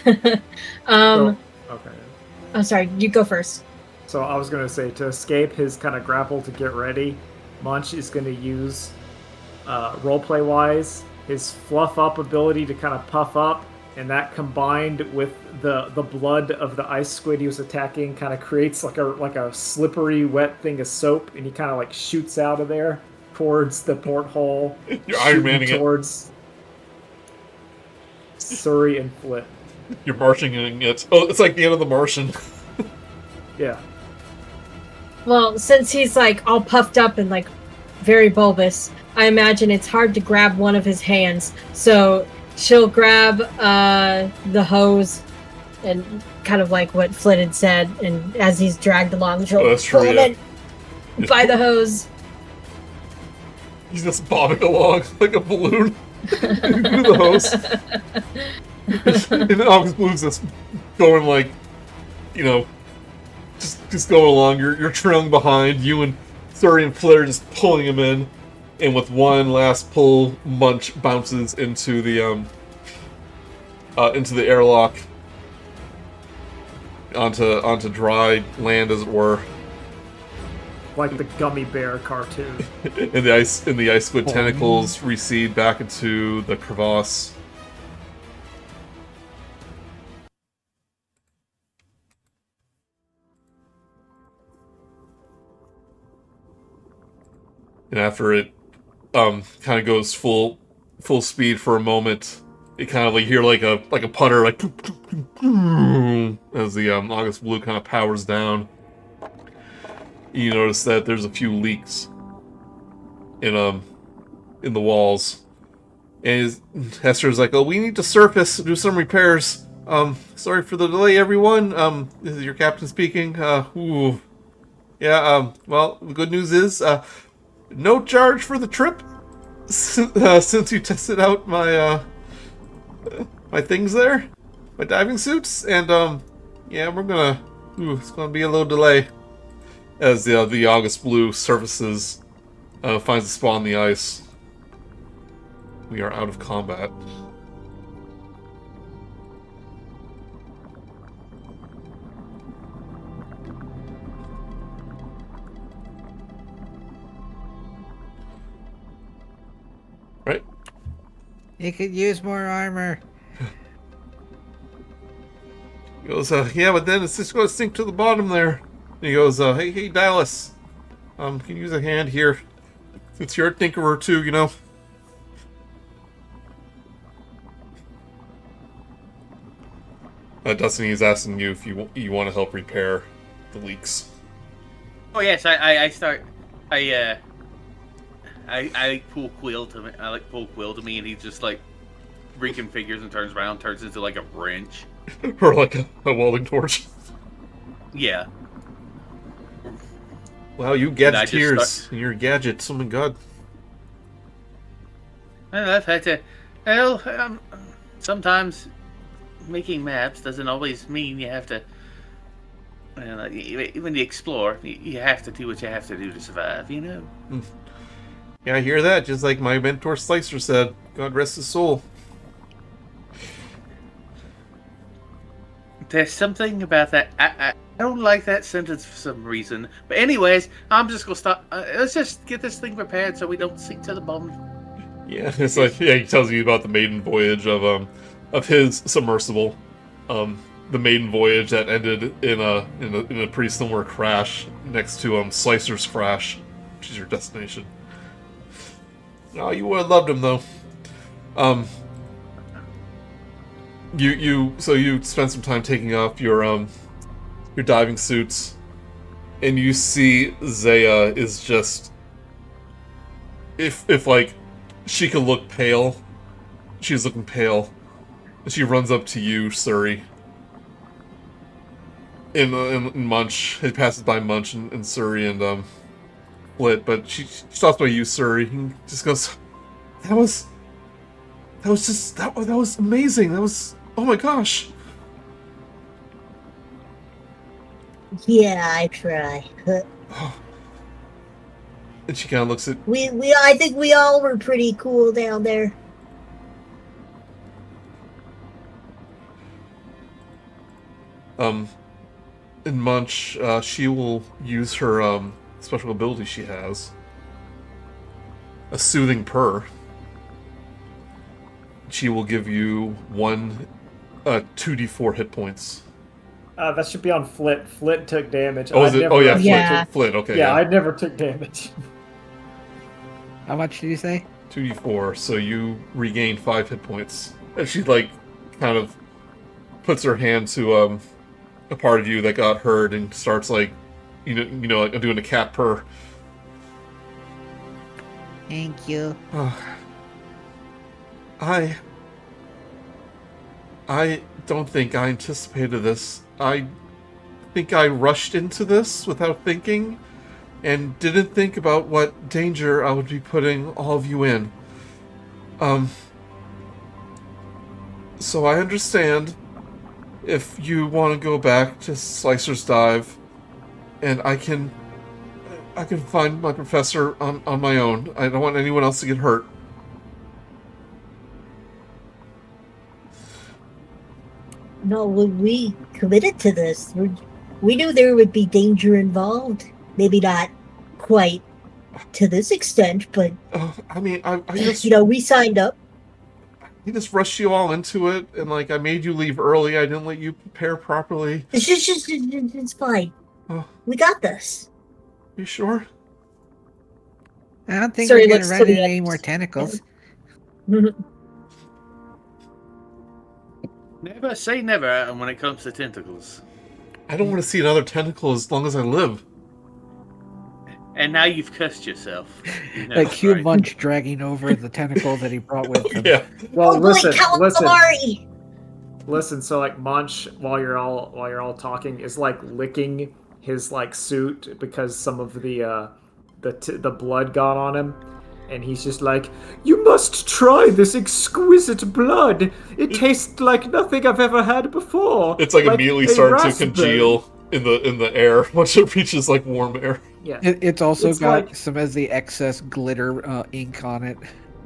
Okay. I'm sorry, you go first. So I was going to say, to escape his kind of grapple to get ready, Munch is going to use, roleplay-wise, his fluff up ability to kind of puff up, and that combined with the blood of the ice squid he was attacking kind of creates like a slippery, wet thing of soap, and he kind of like shoots out of there towards the porthole. You're Iron Manning it. Towards Suri and Flit. You're Martianing it. Oh, it's like the end of The Martian. Yeah. Well, since he's like all puffed up and like very bulbous, I imagine it's hard to grab one of his hands. So she'll grab the hose and kind of like what Flit had said, and as he's dragged along, she'll pull him in by the hose. He's just bobbing along like a balloon. Through the hose. And then August Blue's just going like, just going along. You're trailing behind. You and Suri and Flit are just pulling him in, and with one last pull, Munch bounces into the airlock, onto dry land, as it were. Like the gummy bear cartoon. And the ice squid tentacles recede back into the crevasse. And after it kind of goes full speed for a moment, it kind of like hear like a putter, like as the August Blue kind of powers down. You notice that there's a few leaks in the walls, and Hester's like, "Oh, we need to surface, do some repairs. Sorry for the delay, everyone. This is your captain speaking. Well, the good news is, no charge for the trip, since you tested out my my things there, my diving suits, and we're gonna, it's gonna be a little delay." As the August Blue surfaces, finds a spot on the ice. We are out of combat. Right? You could use more armor. He goes, yeah, but then it's just going to sink to the bottom there. And he goes, hey, Dallas, can you use a hand here? Since you're a tinkerer too, you know. Dustin is asking you if you want to help repair the leaks. Oh yes, I pull Quill to me. I like pull Quill to me, and he just like reconfigures and turns around, turns into like a wrench or like a welding torch. Yeah. Wow, you gadgeteers and your gadgets! Oh my god. I've had to. Well, sometimes making maps doesn't always mean you have to. When you explore, you have to do what you have to do to survive. You know. Yeah, I hear that. Just like my mentor Slicer said. God rest his soul. There's something about that. I don't like that sentence for some reason. But anyways, I'm just gonna stop. Let's just get this thing repaired so we don't sink to the bottom. Yeah, it's like he tells you about the maiden voyage of his submersible, the maiden voyage that ended in a pretty similar crash next to Slicer's crash, which is your destination. Oh, you would have loved him though. You spend some time taking off your diving suits, and you see Zaya is just, if like she could look pale, she's looking pale. And she runs up to you, Suri. In Munch, it passes by Munch and Suri and Flit, but she stops by you, Suri, and just goes, That was amazing. That was, oh my gosh. Yeah, I try. And she kind of looks at... I think we all were pretty cool down there. In Munch, she will use her special ability she has. A soothing purr. She will give you 2d4 hit points. That should be on Flit. Flit took damage. Oh, is it? Oh, yeah, Flit. Yeah. Flit, okay. Yeah, I never took damage. How much did you say? 2d4, so you regain 5 hit points. And she, like, kind of puts her hand to a part of you that got hurt and starts, like, you know, like doing a cat purr. Thank you. I don't think I anticipated this. I think I rushed into this without thinking and didn't think about what danger I would be putting all of you in. So I understand if you want to go back to Slicer's Dive, and I can find my professor on my own. I don't want anyone else to get hurt. No, when we committed to this, we knew there would be danger involved. Maybe not quite to this extent, but... I mean, I just... we signed up. I just rushed you all into it, and, like, I made you leave early. I didn't let you prepare properly. It's fine. Oh. We got this. You sure? I don't think Suri we're gonna looks run to the into any others. more tentacles. Never say never when it comes to tentacles. I don't want to see another tentacle as long as I live. And now you've cussed yourself. You know, Like Hugh right? Munch dragging over the tentacle that he brought with him. Yeah. Well, Oh boy, listen. calamari! Listen, so like Munch, while you're all talking, is like licking his like suit because some of the blood got on him, and he's just like, "You must try this exquisite blood. It tastes like nothing I've ever had before." It's like immediately a starting to raspberry." congeal in the air once it reaches like warm air. Yeah, It's also It's got like- some of the excess glitter ink on it.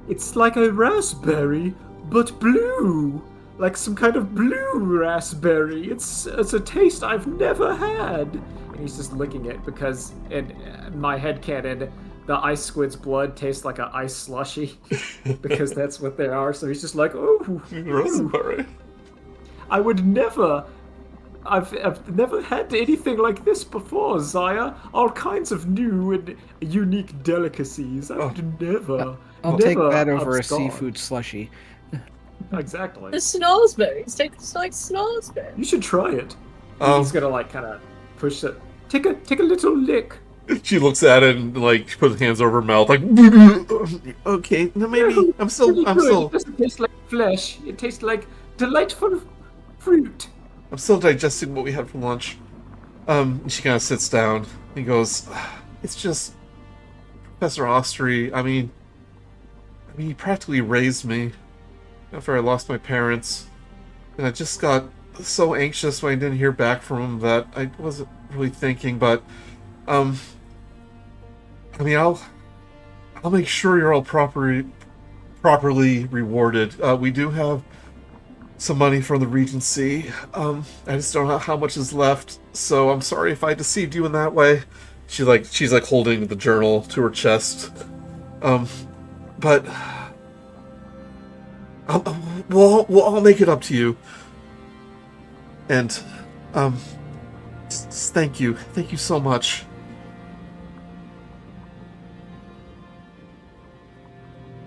it's like a raspberry, but blue. Like some kind of blue raspberry. It's a taste I've never had. And he's just licking it because in my headcanon, the ice squid's blood tastes like an ice slushy because that's what they are. So he's just like, oh, Raspberry. I would never. I've never had anything like this before, Zaya. All kinds of new and unique delicacies. I would never. I'll take never that over a abscond. seafood slushy. Exactly. The snozberries taste like snozberries. You should try it. Um, He's gonna like kind of push it. Take a little lick. She looks at it and like puts hands over her mouth, like. Okay, no, maybe I'm still. It doesn't taste like flesh. It tastes like delightful fruit. I'm still digesting what we had for lunch. She kind of sits down. He goes, "It's just Professor Ostry. I mean, he practically raised me after I lost my parents, and I just got so anxious when I didn't hear back from him that I wasn't really thinking. But, I mean, I'll make sure you're all properly rewarded. We do have some money from the Regency. I just don't know how much is left, so I'm sorry if I deceived you in that way." She's like holding the journal to her chest. But we'll all make it up to you. And just thank you so much.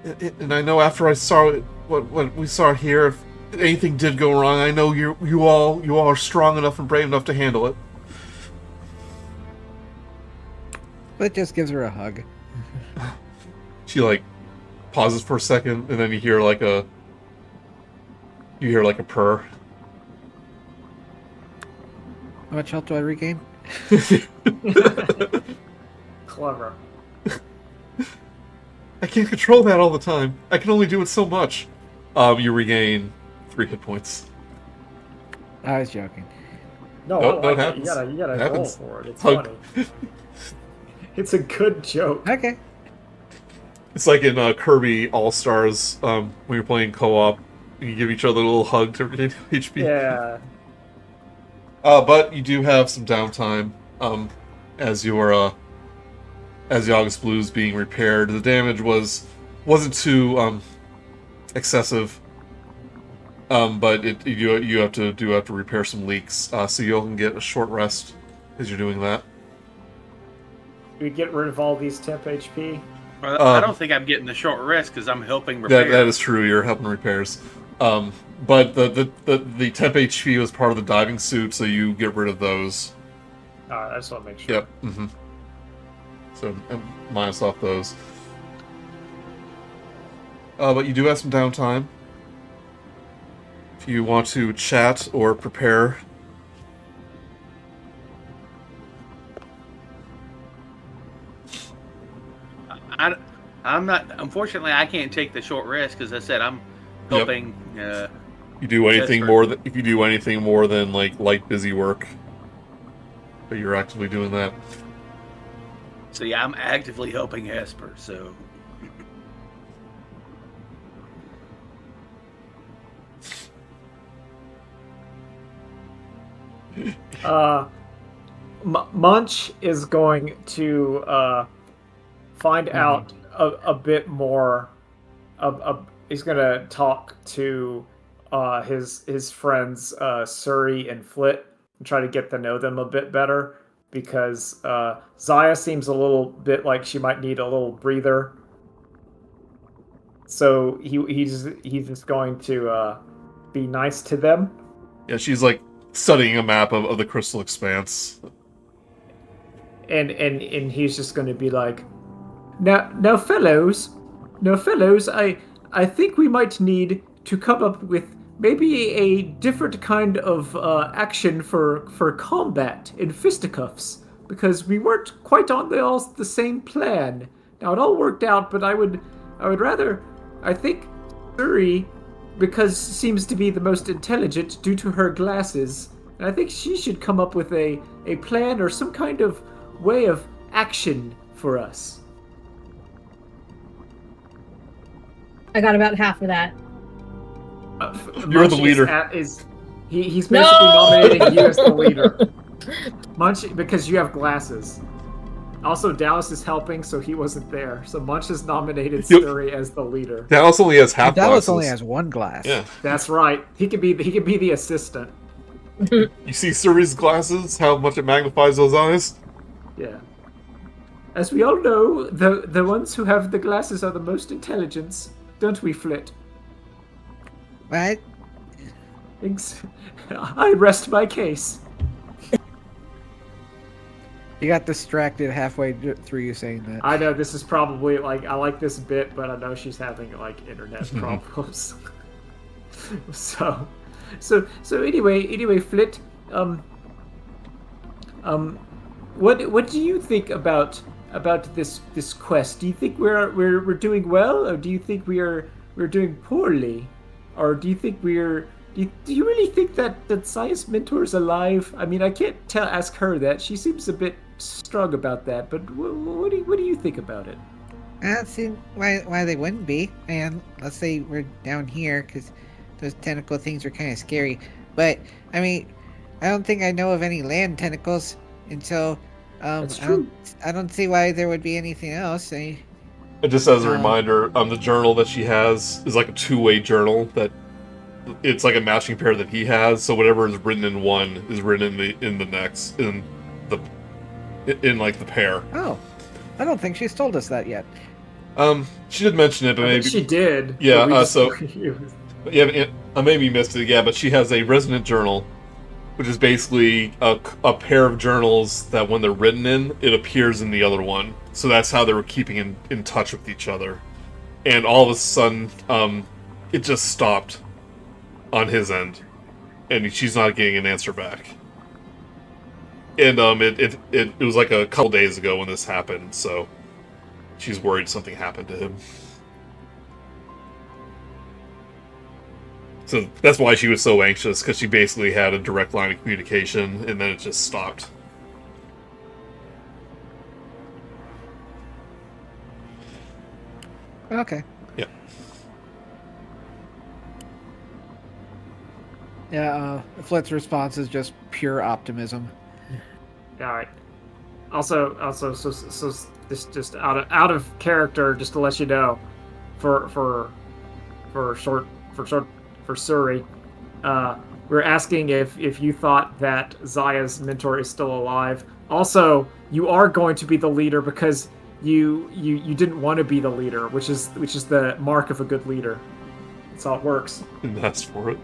And I know after I saw what we saw here, if anything did go wrong, I know you all are strong enough and brave enough to handle it. But just gives her a hug. She like pauses for a second, and then you hear like a purr. How much health do I regain? Clever. I can't control that all the time. I can only do it so much. You regain 3 hit points. I was joking. No, No, I no, it like it. happens. You gotta It roll happens. for it. It's Hug. funny. It's a good joke. Okay. It's like in Kirby All-Stars, when you're playing co-op, you give each other a little hug to regain HP. Yeah. But you do have some downtime, as the August Blue's being repaired. The damage wasn't too excessive, but you have to repair some leaks, so you can get a short rest as you're doing that. We get rid of all these temp HP. I don't think I'm getting the short rest because I'm helping repair. That is true. You're helping repairs. But the temp HP was part of the diving suit, so you get rid of those. Alright, I just want to make sure. Yep. Mm-hmm. So minus off those. But you do have some downtime. If you want to chat or prepare. I'm not. Unfortunately, I can't take the short rest because I said I'm helping. You do anything That's more than if you do anything more than like light busy work, but you're actively doing that. So yeah, I'm actively helping Esper. So Munch is going to find out a bit more. He's going to talk to his friends Suri and Flit and try to get to know them a bit better. because Zaya seems a little bit like she might need a little breather. So he's just going to be nice to them. Yeah, she's like studying a map of the Crystal Expanse. And he's just going to be like, now fellows, I think we might need to come up with maybe a different kind of action for combat in fisticuffs, because we weren't quite on the same plan. Now it all worked out, but I would rather, I think Suri, because seems to be the most intelligent due to her glasses, and I think she should come up with a plan or some kind of way of action for us. I got about half of that. You're the leader. He's basically nominating you as the leader. Munch, because you have glasses. Also, Dallas is helping, so he wasn't there. So Munch has nominated Suri as the leader. Dallas only has half Dallas glasses. only has one glass. Yeah, that's right. He could be the assistant. You see Suri's glasses? How much it magnifies those eyes? Yeah. As we all know, the ones who have the glasses are the most intelligent, don't we, Flit? What? I rest my case. You got distracted halfway through you saying that. I know this is probably I like this bit, but I know she's having internet problems. So anyway, Flit, what do you think about this quest? Do you think we're doing well, or do you think we're doing poorly, or do you think do you really think that Zaya's mentor is alive? I mean, I can't ask her that. She seems a bit strong about that. But what do you think about it? I don't see why they wouldn't be. And let's say we're down here because those tentacle things are kind of scary. But I mean, I don't think I know of any land tentacles, and so That's true. I don't see why there would be anything else. Just as a reminder, the journal that she has is like a two-way journal that. It's like a matching pair that he has, so whatever is written in one is written in the next in the pair. Oh, I don't think she's told us that yet. She did mention it, but maybe she did. Yeah. Maybe missed it. Yeah, but she has a resonant journal, which is basically a pair of journals that when they're written in, it appears in the other one. So that's how they were keeping in touch with each other. And all of a sudden, it just stopped on his end, and she's not getting an answer back. And it was like a couple days ago when this happened, so she's worried something happened to him. So that's why she was so anxious, because she basically had a direct line of communication, and then it just stopped. Okay. Yeah. Yeah, Flit's response is just pure optimism. All right. Also, so this just out of character, just to let you know, for Suri, we're asking if you thought that Zaya's mentor is still alive. Also, you are going to be the leader because you didn't want to be the leader, which is the mark of a good leader. That's how it works. And that's for it.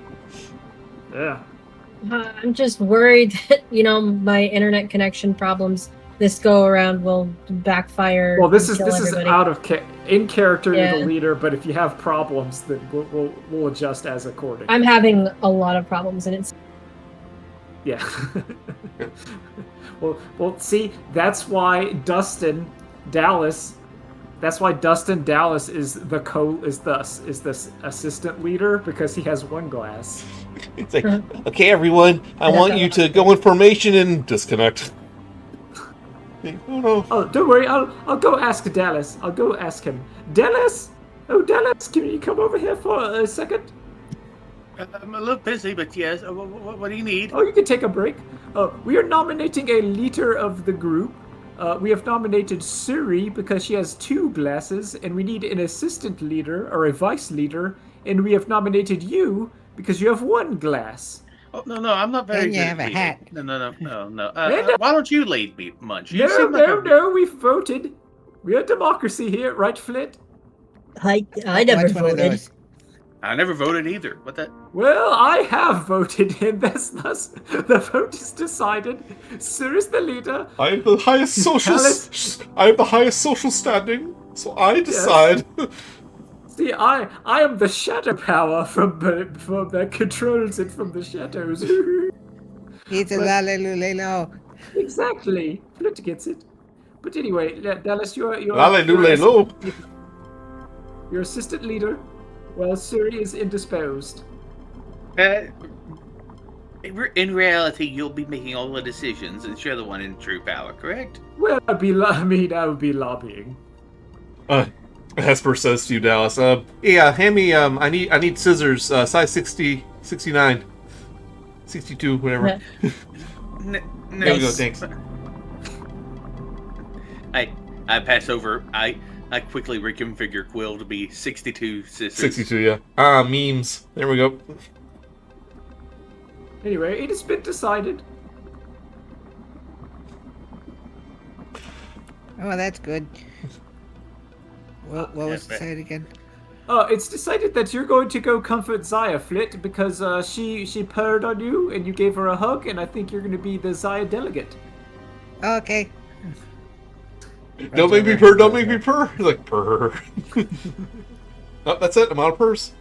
Yeah. I'm just worried that, my internet connection problems this go around will backfire. Well, this is everybody. out of in character. Yeah. You're the leader, but if you have problems, then we'll adjust as according. I'm having a lot of problems, and it's yeah. well, see, that's why Dustin Dallas is the assistant leader, because he has one glass. It's like, okay, everyone, I want you to go in formation and disconnect. Oh no! Oh, don't worry. I'll go ask Dallas. I'll go ask him. Dallas, Dallas, can you come over here for a second? I'm a little busy, but yes. What do you need? Oh, you can take a break. We are nominating a leader of the group. We have nominated Suri because she has 2 glasses, and we need an assistant leader or a vice leader, and we have nominated you because you have 1 glass. Oh, no, I'm not very And you good have at a leading. hat. No. Why don't you lead me, Munch? You No, seem like no, we voted. We're a democracy here, right, Flit? I never What's one of voted. those? I never voted either. What the? Well, I have voted, and thus the vote is decided. Sir is the leader. I have the highest social. I have the highest social standing, so I decide. See, I am the shadow power from that controls it from the shadows. He's a lalelulelo. Exactly. Flit gets it. But anyway, Dallas, you're Lalelulelo. your assistant leader, while Suri is indisposed. In reality, you'll be making all the decisions, and you're the one in true power, correct? Well, I would be lobbying. Hesper says to you, Dallas. Yeah, hand me. I need scissors. Size 60, 69, 62, whatever. No, There we go. Thanks. I pass over. I quickly reconfigure Quill to be 62 scissors. 62, yeah. Memes. There we go. Anyway, it has been decided. Oh, that's good. What was decided again? It's decided that you're going to go comfort Zaya, Flit, because she purred on you and you gave her a hug, and I think you're going to be the Zaya delegate. Okay. Don't make me purr. Don't make me purr. He's like, purr. Oh, that's it. I'm out of purrs.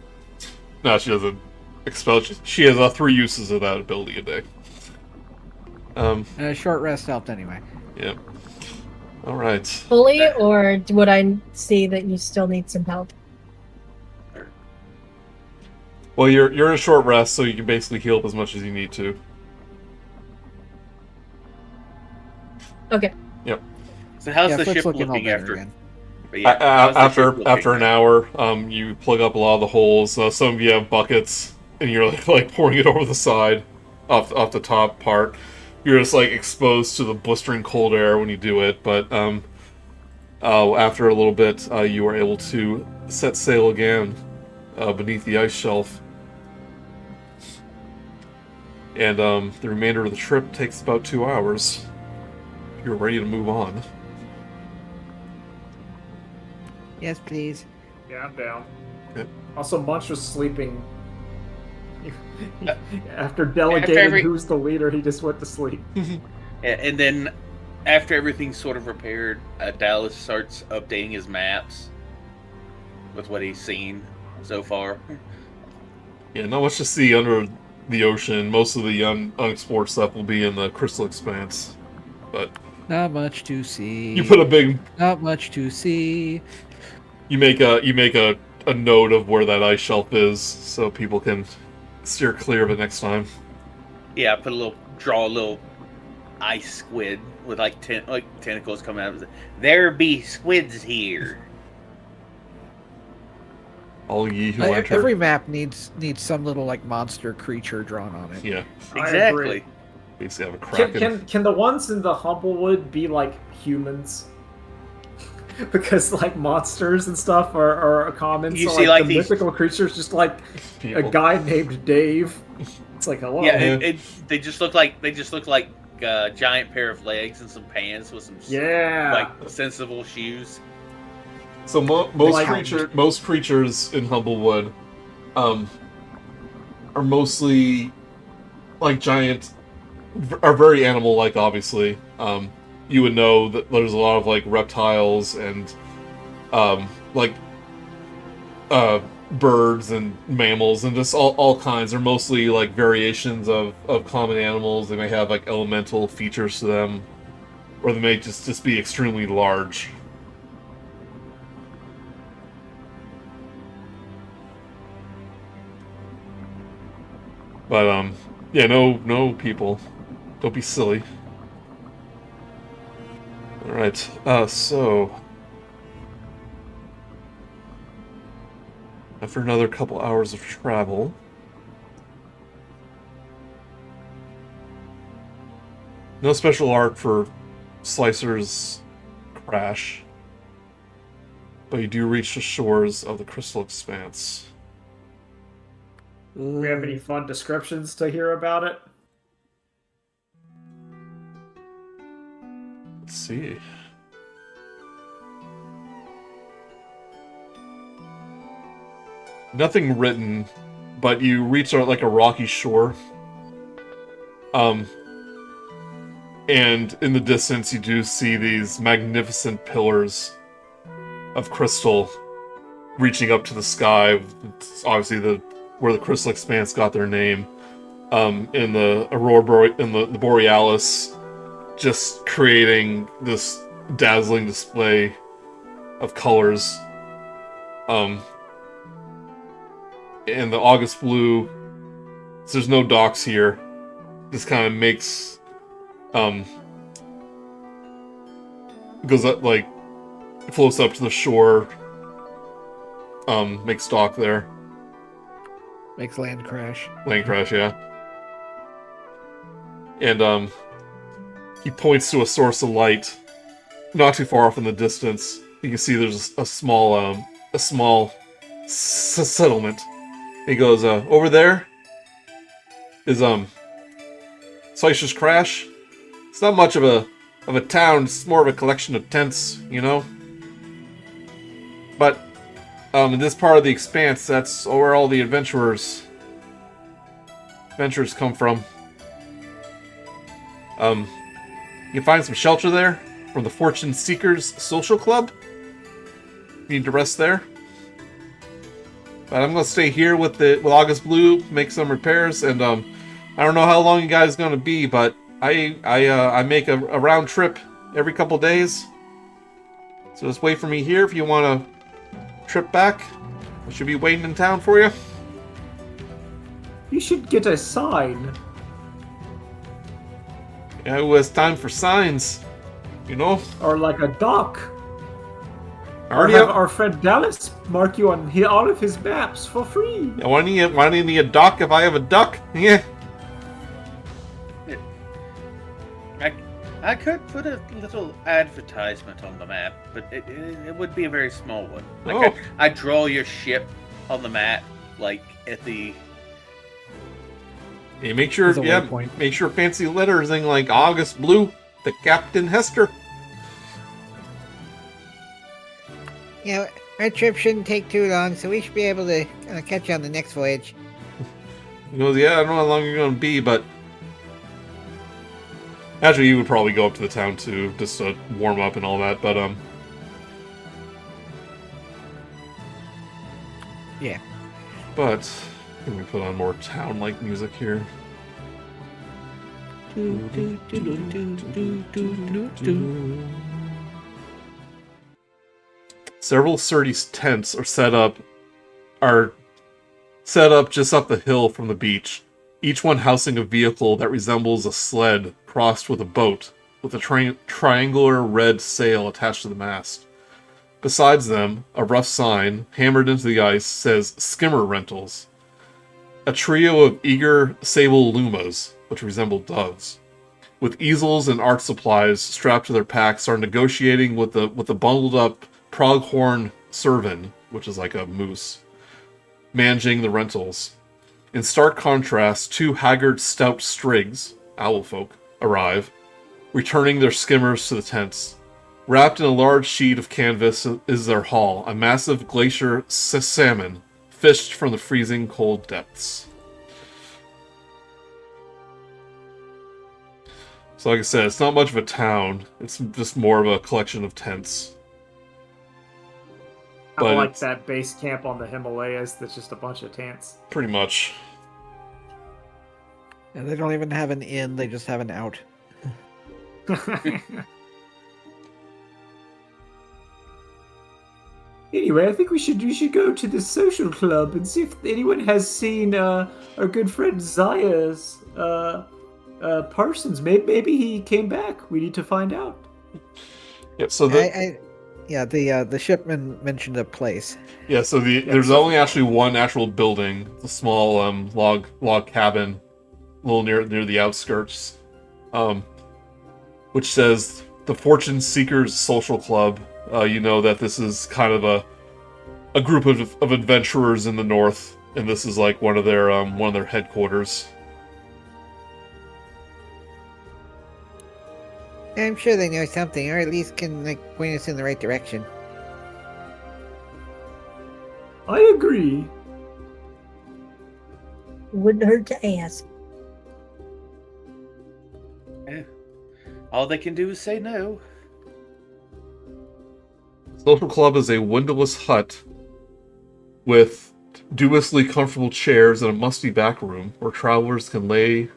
No, she doesn't expel. She has 3 uses of that ability a day. A short rest helped anyway. Yeah. All right. Fully, or would I see that you still need some help? Well, you're in a short rest, so you can basically heal up as much as you need to. Okay. Yep. So how's the Flip's ship looking after? again. Yeah, how's the ship looking? After an hour, you plug up a lot of the holes. Some of you have buckets, and you're like pouring it over the side, off the top part. You're just like exposed to the blistering cold air when you do it. But after a little bit, you are able to set sail again beneath the ice shelf. And the remainder of the trip takes about 2 hours. You're ready to move on. Yes, please. Yeah, I'm down. Okay. Also, Munch was sleeping. After delegating who's the leader, he just went to sleep. And then, after everything's sort of repaired, Dallas starts updating his maps with what he's seen so far. Yeah, not much to see under the ocean. Most of the unexplored stuff will be in the Crystal Expanse. But Not much to see. you put a big. Not much to see. You make a note of where that ice shelf is, so people can steer clear of it next time. Yeah, draw a little ice squid with like tentacles coming out. There be squids here. All ye who enter. Every map needs some little like monster creature drawn on it. Yeah, Exactly. basically have a kraken. Can the ones in the Humblewood be like humans? Because like monsters and stuff are common. You so, see, like the these mythical creatures, just like People. a guy named Dave. It's like hello. Yeah, they just look like a giant pair of legs and some pants with some like sensible shoes. So most creatures in Humblewood are mostly like giant, are very animal-like, obviously. You would know that there's a lot of like reptiles and birds and mammals and just all kinds. They're mostly like variations of common animals. They may have like elemental features to them, or they may just be extremely large. But yeah, no people. Don't be silly. Alright, so after another couple hours of travel, no special art for Slicer's crash, but you do reach the shores of the Crystal Expanse. Do we have any fun descriptions to hear about it? Let's see. Nothing written, but you reach like a rocky shore. And in the distance you do see these magnificent pillars of crystal reaching up to the sky. It's obviously where the Crystal Expanse got their name. In the Aurora, in the Borealis, just creating this dazzling display of colors. And the August blue, so there's no docks here. This kind of makes, goes up, like, floats up to the shore, makes dock there. Makes land crash. Land crash, yeah. And, he points to a source of light, not too far off in the distance. You can see there's a small settlement. He goes, over there is, Slicer's Crash. It's not much of a town, it's more of a collection of tents, you know? But, in this part of the Expanse, that's where all the adventurers come from. You can find some shelter there from the Fortune Seekers Social Club. You need to rest there. But I'm gonna stay here with August Blue, make some repairs, and I don't know how long you guys gonna be, but I make a round trip every couple days. So just wait for me here if you want to trip back. I should be waiting in town for you. You should get a sign. Yeah, it was time for signs, you know? Or like a dock. Already or have our friend Dallas mark you on all of his maps for free. Yeah, why do you need a dock if I have a duck? Yeah. I could put a little advertisement on the map, but it would be a very small one. Like I'd draw your ship on the map, like at the... Hey, make sure fancy letters in like August Blue, the Captain Hester. Yeah, our trip shouldn't take too long, so we should be able to catch you on the next voyage. He goes, yeah, I don't know how long you're going to be, but... Actually, you would probably go up to the town too, just to warm up and all that, but, Yeah. But, let me put on more town-like music here. Several Suri's tents are set up just up the hill from the beach, each one housing a vehicle that resembles a sled crossed with a boat, with a triangular red sail attached to the mast. Besides them, a rough sign, hammered into the ice, says Skimmer Rentals. A trio of eager sable lumas, which resemble doves, with easels and art supplies strapped to their packs, are negotiating with the bundled-up pronghorn servan, which is like a moose, managing the rentals. In stark contrast, two haggard, stout strigs, owlfolk, arrive, returning their skimmers to the tents. Wrapped in a large sheet of canvas is their haul, a massive glacier salmon, fished from the freezing cold depths. So like I said, it's not much of a town, it's just more of a collection of tents. I like that base camp on the Himalayas that's just a bunch of tents. Pretty much. And they don't even have an in, they just have an out. Anyway, I think we should go to the social club and see if anyone has seen our good friend Zaya's Parsons. Maybe he came back. We need to find out. Yep. So the shipman mentioned a place. Yeah. So there's only actually one actual building, a small log cabin, a little near the outskirts, which says the Fortune Seekers Social Club. You know that this is kind of a group of adventurers in the north and this is like one of their headquarters. I'm sure they know something, or at least can point us in the right direction. I agree. Wouldn't hurt to ask. Yeah. All they can do is say no. Social Club is a windowless hut with dubiously comfortable chairs and a musty back room where travelers can lay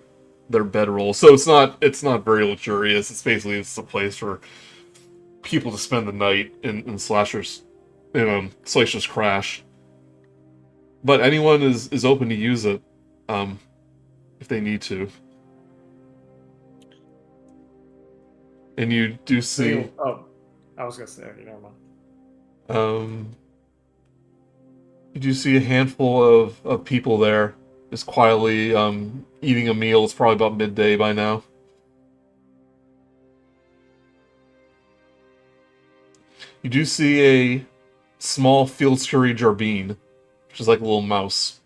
their bedroll. So it's not very luxurious. It's basically a place for people to spend the night in Slasher's Crash. But anyone is open to use it if they need to. And you do see. Oh, I was gonna say, okay, never mind. You do see a handful of people there, just quietly eating a meal. It's probably about midday by now. You do see a small field scurry Jerbeen, which is like a little mouse.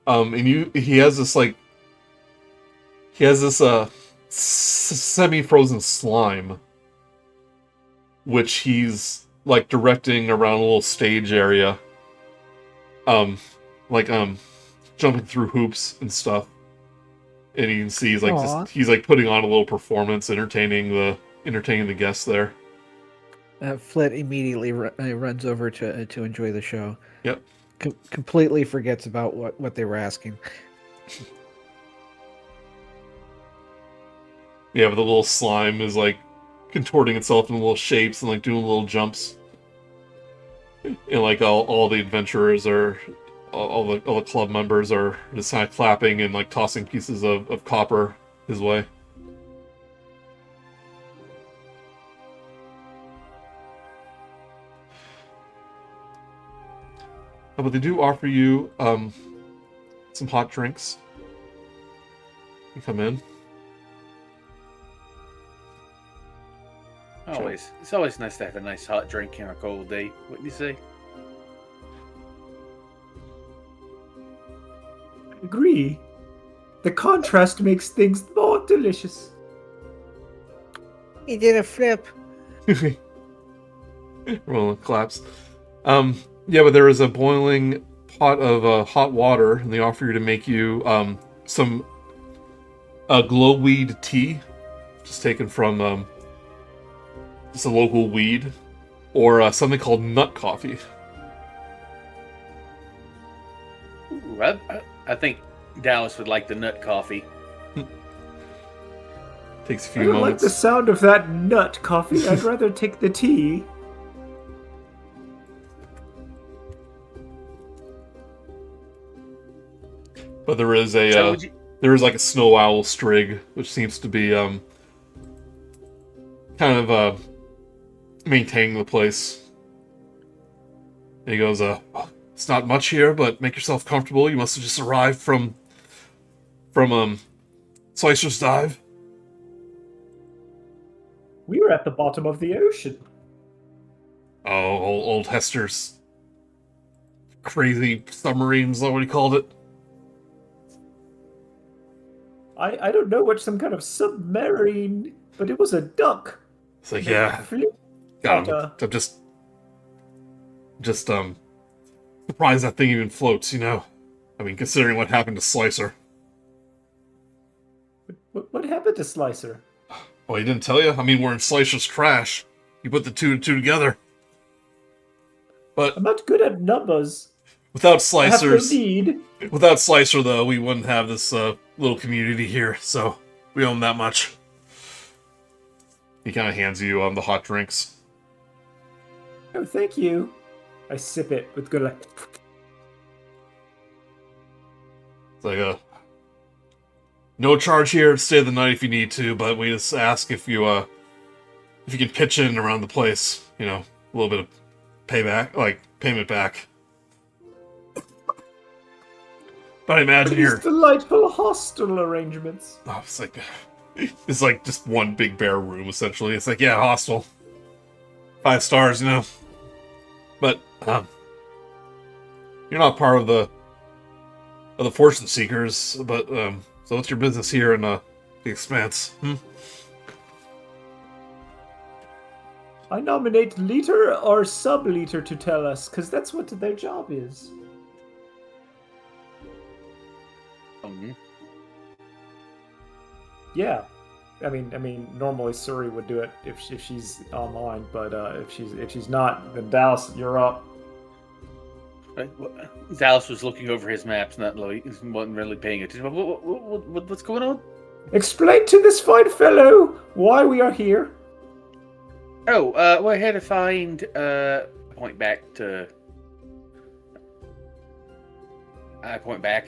And he has this semi-frozen slime, which he's like directing around a little stage area. Jumping through hoops and stuff. And you can see he's like putting on a little performance, entertaining the guests there. Flit immediately runs over to enjoy the show. Yep. Completely forgets about what they were asking. Yeah, but the little slime is like contorting itself in little shapes and like doing little jumps. And like all the adventurers are, all the club members are just kind of clapping and like tossing pieces of copper his way. But they do offer you some hot drinks. You come in. It's always nice to have a nice hot drink on a cold day, wouldn't you say? I agree. The contrast makes things more delicious. He did a flip. Rolling claps. Yeah, but there is a boiling pot of hot water, and they offer you to make you some glowweed tea, just taken from just a local weed, or something called nut coffee. Ooh, I think Dallas would like the nut coffee. Takes a I few don't like moments. the sound of that nut coffee. I'd rather take the tea. But there is there is like a snow owl strig, which seems to be kind of maintaining the place. And he goes, it's not much here, but make yourself comfortable. You must have just arrived from Slicer's Dive. We were at the bottom of the ocean. Oh, old Hester's crazy submarine, is that what he called it? I don't know what some kind of submarine, but it was a duck. It's like, yeah. God, I'm just surprised that thing even floats, you know? I mean, considering what happened to Slicer. What happened to Slicer? Oh, he didn't tell you? I mean, we're in Slicer's Crash. You put the two and two together. But I'm not good at numbers. without Slicers, need. without Slicer, though, we wouldn't have this little community here, so we owe him that much. He kind of hands you the hot drinks. Oh, thank you. I sip it with good luck. It's like no charge here. Stay the night if you need to, but we just ask if you can pitch in around the place. You know, a little bit of payment back. But I imagine These you're delightful hostel arrangements. Oh, it's like just one big bare room essentially. It's like, yeah, hostel, 5 stars, you know. But you're not part of the the Fortune Seekers, but, so what's your business here in, the Expanse? I nominate leader or sub-leader to tell us, because that's what their job is. Yeah. I mean, normally Suri would do it if she's online, but if she's not, then Dallas, you're up. Dallas was looking over his maps, wasn't really paying attention. What's going on? Explain to this fine fellow why we are here. Oh, we're here to find. Point back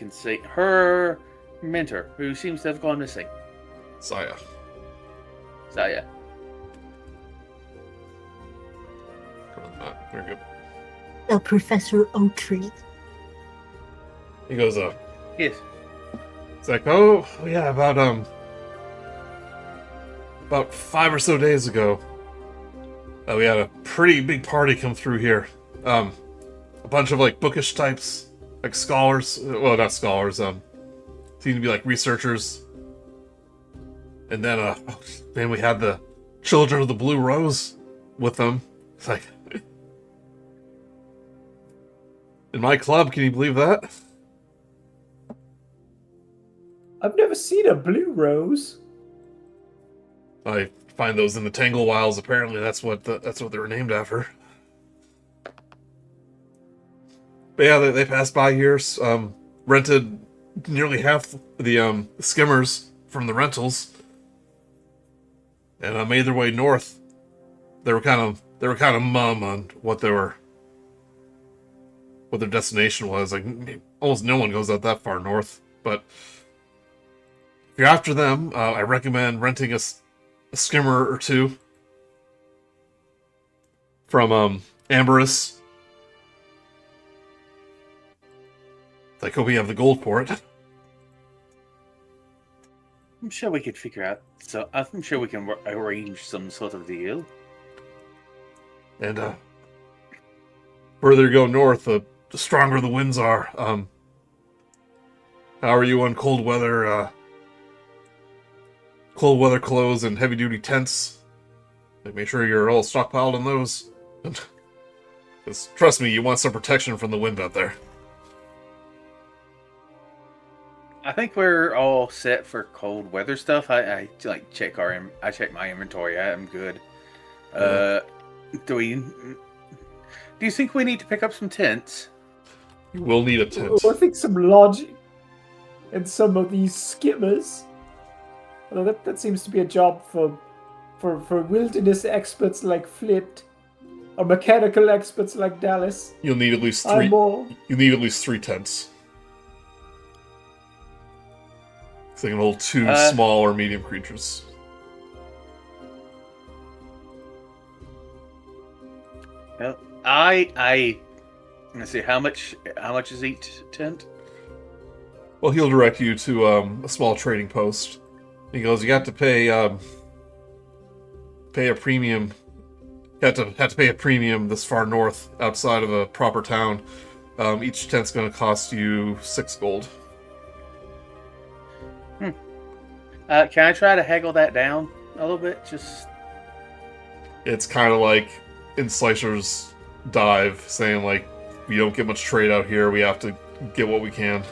and say her mentor, who seems to have gone missing. Saya. Very good. Professor Oaktree. He goes, Yes. It's like, oh, yeah, about 5 or so days ago, we had a pretty big party come through here. A bunch of, like, bookish types, like scholars. Well, not scholars, seem to be, like, researchers. And then, then we had the Children of the Blue Rose with them. It's like, in my club, can you believe that? I've never seen a blue rose. I find those in the Tangle Wilds. Apparently, that's what they were named after. But yeah, they passed by here, rented nearly half the skimmers from the rentals, and made their way north. They were kind of mum on what their destination was. Like, almost no one goes out that far north. But if you're after them, I recommend renting a skimmer or two from Amberus. Like, hope we have the gold for it. I'm sure we could figure out. So I'm sure we can arrange some sort of deal. And further you go north, the stronger the winds are. How are you on cold weather? Cold weather clothes and heavy duty tents. Make sure you're all stockpiled on those. Because trust me, you want some protection from the wind out there. I think we're all set for cold weather stuff. I check my inventory. I'm good. Do you think we need to pick up some tents? You will need a tent. I think some lodging and some of these skimmers. Well, that seems to be a job for wilderness experts like Flit, or mechanical experts like Dallas. You'll need at least 3. You need at least 3 tents. So they can hold 2 small or medium creatures. Well, let's see, how much is each tent? Well, he'll direct you to a small trading post. He goes, you have to pay a premium. You have to pay a premium this far north, outside of a proper town. Each tent's going to cost you 6 gold. Can I try to haggle that down a little bit? It's kind of like in Slicer's Dive, saying like, we don't get much trade out here. We have to get what we can.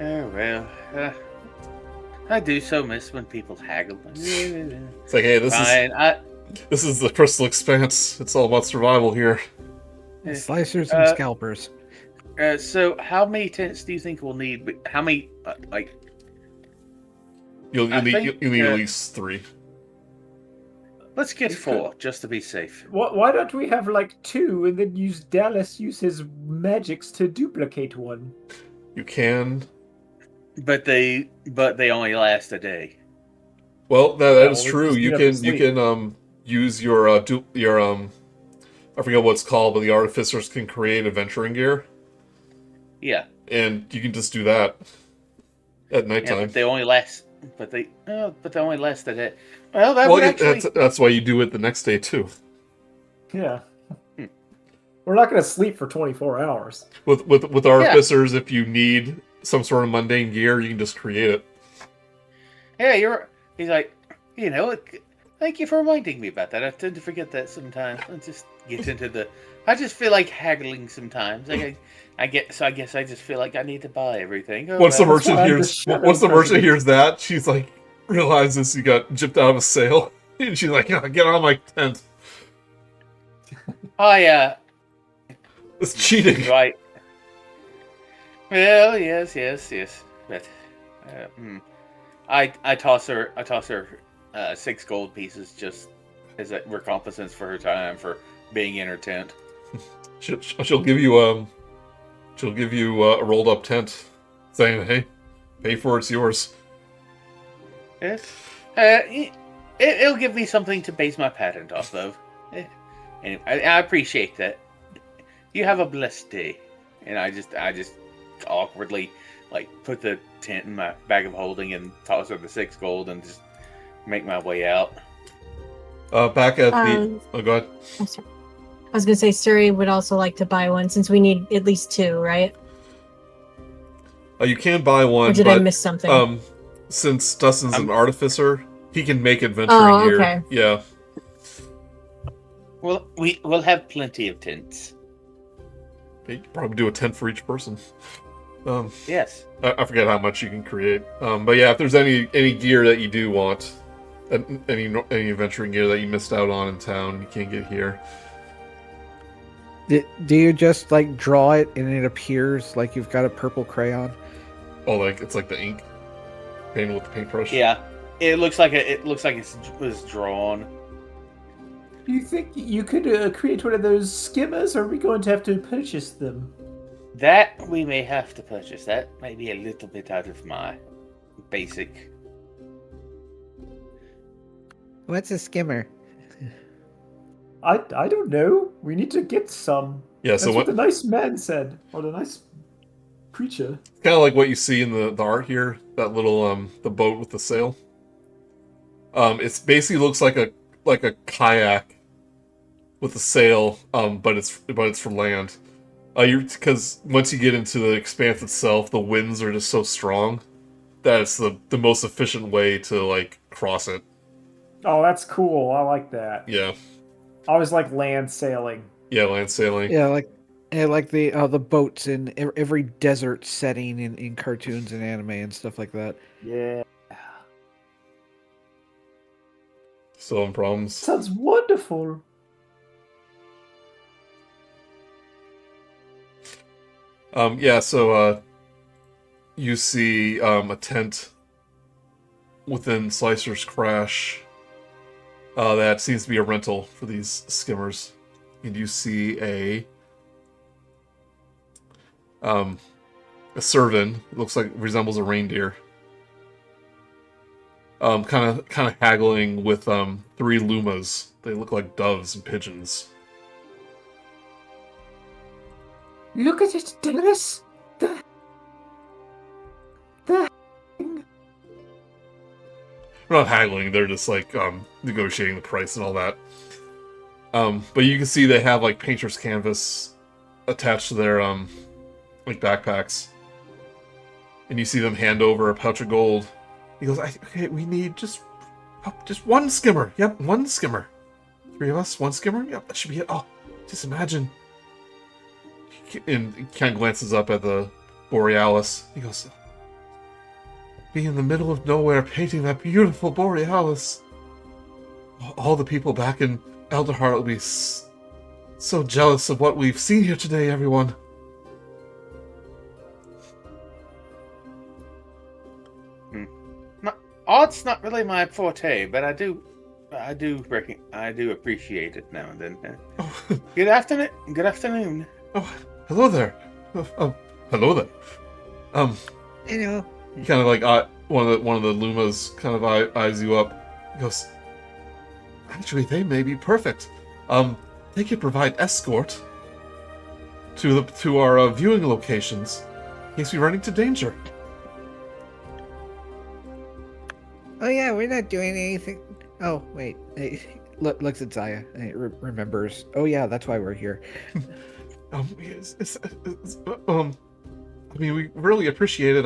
Oh well, I do so miss when people haggle. It's like, hey, this is the Crystal Expanse. It's all about survival here. Slicers and scalpers. So, how many tents do you think we'll need? How many, You'll need at least 3. Let's get 4, just to be safe. Why don't we have 2 and then use his magics to duplicate one? You can, but they only last a day. Well, that is true. You can use your I forget what it's called, but the artificers can create adventuring gear. Yeah, and you can just do that at nighttime. Yeah, but they only last. But they only last a day. Well, that's why you do it the next day too. Yeah. We're not going to sleep for 24 hours. With artificers, if you need some sort of mundane gear, you can just create it. Yeah, he's like, thank you for reminding me about that. I tend to forget that sometimes. I just get into I just feel like haggling sometimes. I guess I just feel like I need to buy everything. Once the merchant hears that, she's like, realizes you got gypped out of a sale, and she's like, "Get on my tent." Oh yeah, it's cheating, right? Well, yes, but I toss her 6 gold pieces just as a recompensance for her time for being in her tent. She'll give you a rolled up tent, saying, "Hey, pay for it's yours." Yes. It'll give me something to base my patent off of. Anyway, I appreciate that. You have a blessed day. And I just awkwardly put the tent in my bag of holding and toss her the 6 gold and just make my way out. Back at the... Oh, go ahead. I'm sorry. I was going to say Suri would also like to buy one since we need at least 2, right? You can buy one, or did I miss something? Since Dustin's an artificer, he can make adventuring gear. Okay. Yeah. Well, we'll have plenty of tents. You could probably do a tent for each person. Yes. I forget how much you can create. But yeah, if there's any gear that you do want, any adventuring gear that you missed out on in town, you can't get here. Do you just draw it and it appears like you've got a purple crayon? Oh, it's like the ink painted with the paintbrush. Yeah, it looks like it was drawn. Do you think you could create one of those skimmers, or are we going to have to purchase them? That we may have to purchase. That might be a little bit out of my basic. What's a skimmer? I don't know. We need to get some. Yeah, That's what the nice man said, or the nice creature. Kind of like what you see in the art here, that little the boat with the sail. It's basically looks like a kayak with a sail, but it's for land. Because once you get into the expanse itself, the winds are just so strong that it's the most efficient way to cross it. Oh, that's cool. I like that. Yeah. I always like land sailing. Yeah, land sailing. Yeah, like the boats in every desert setting in cartoons and anime and stuff like that. Yeah. Solving problems. Sounds wonderful. So you see a tent within Slicer's Crash that seems to be a rental for these skimmers. And you see a servant, looks like resembles a reindeer. Kind of haggling with 3 lumas. They look like doves and pigeons. Look at it, Dennis. The They're not haggling, they're just negotiating the price and all that. But you can see they have painter's canvas attached to their backpacks. And you see them hand over a pouch of gold. He goes, okay, we need just one skimmer. Yep, one skimmer. 3 of us, one skimmer? Yep, that should be it. Oh, just imagine. And he kind of glances up at the Borealis. He goes, be in the middle of nowhere painting that beautiful Borealis. All the people back in Elderheart will be so jealous of what we've seen here today, everyone. Art's not really my forte, but I do appreciate it now and then. Oh. Good afternoon. Oh, hello there. Hello there. Hello. He kind of one of the Lumas kind of eyes you up. He goes, actually, they may be perfect. They could provide escort to our viewing locations in case we run into danger. Oh yeah, we're not doing anything. Oh wait, looks at Zaya and he remembers. Oh yeah, that's why we're here. I mean, we really appreciate it.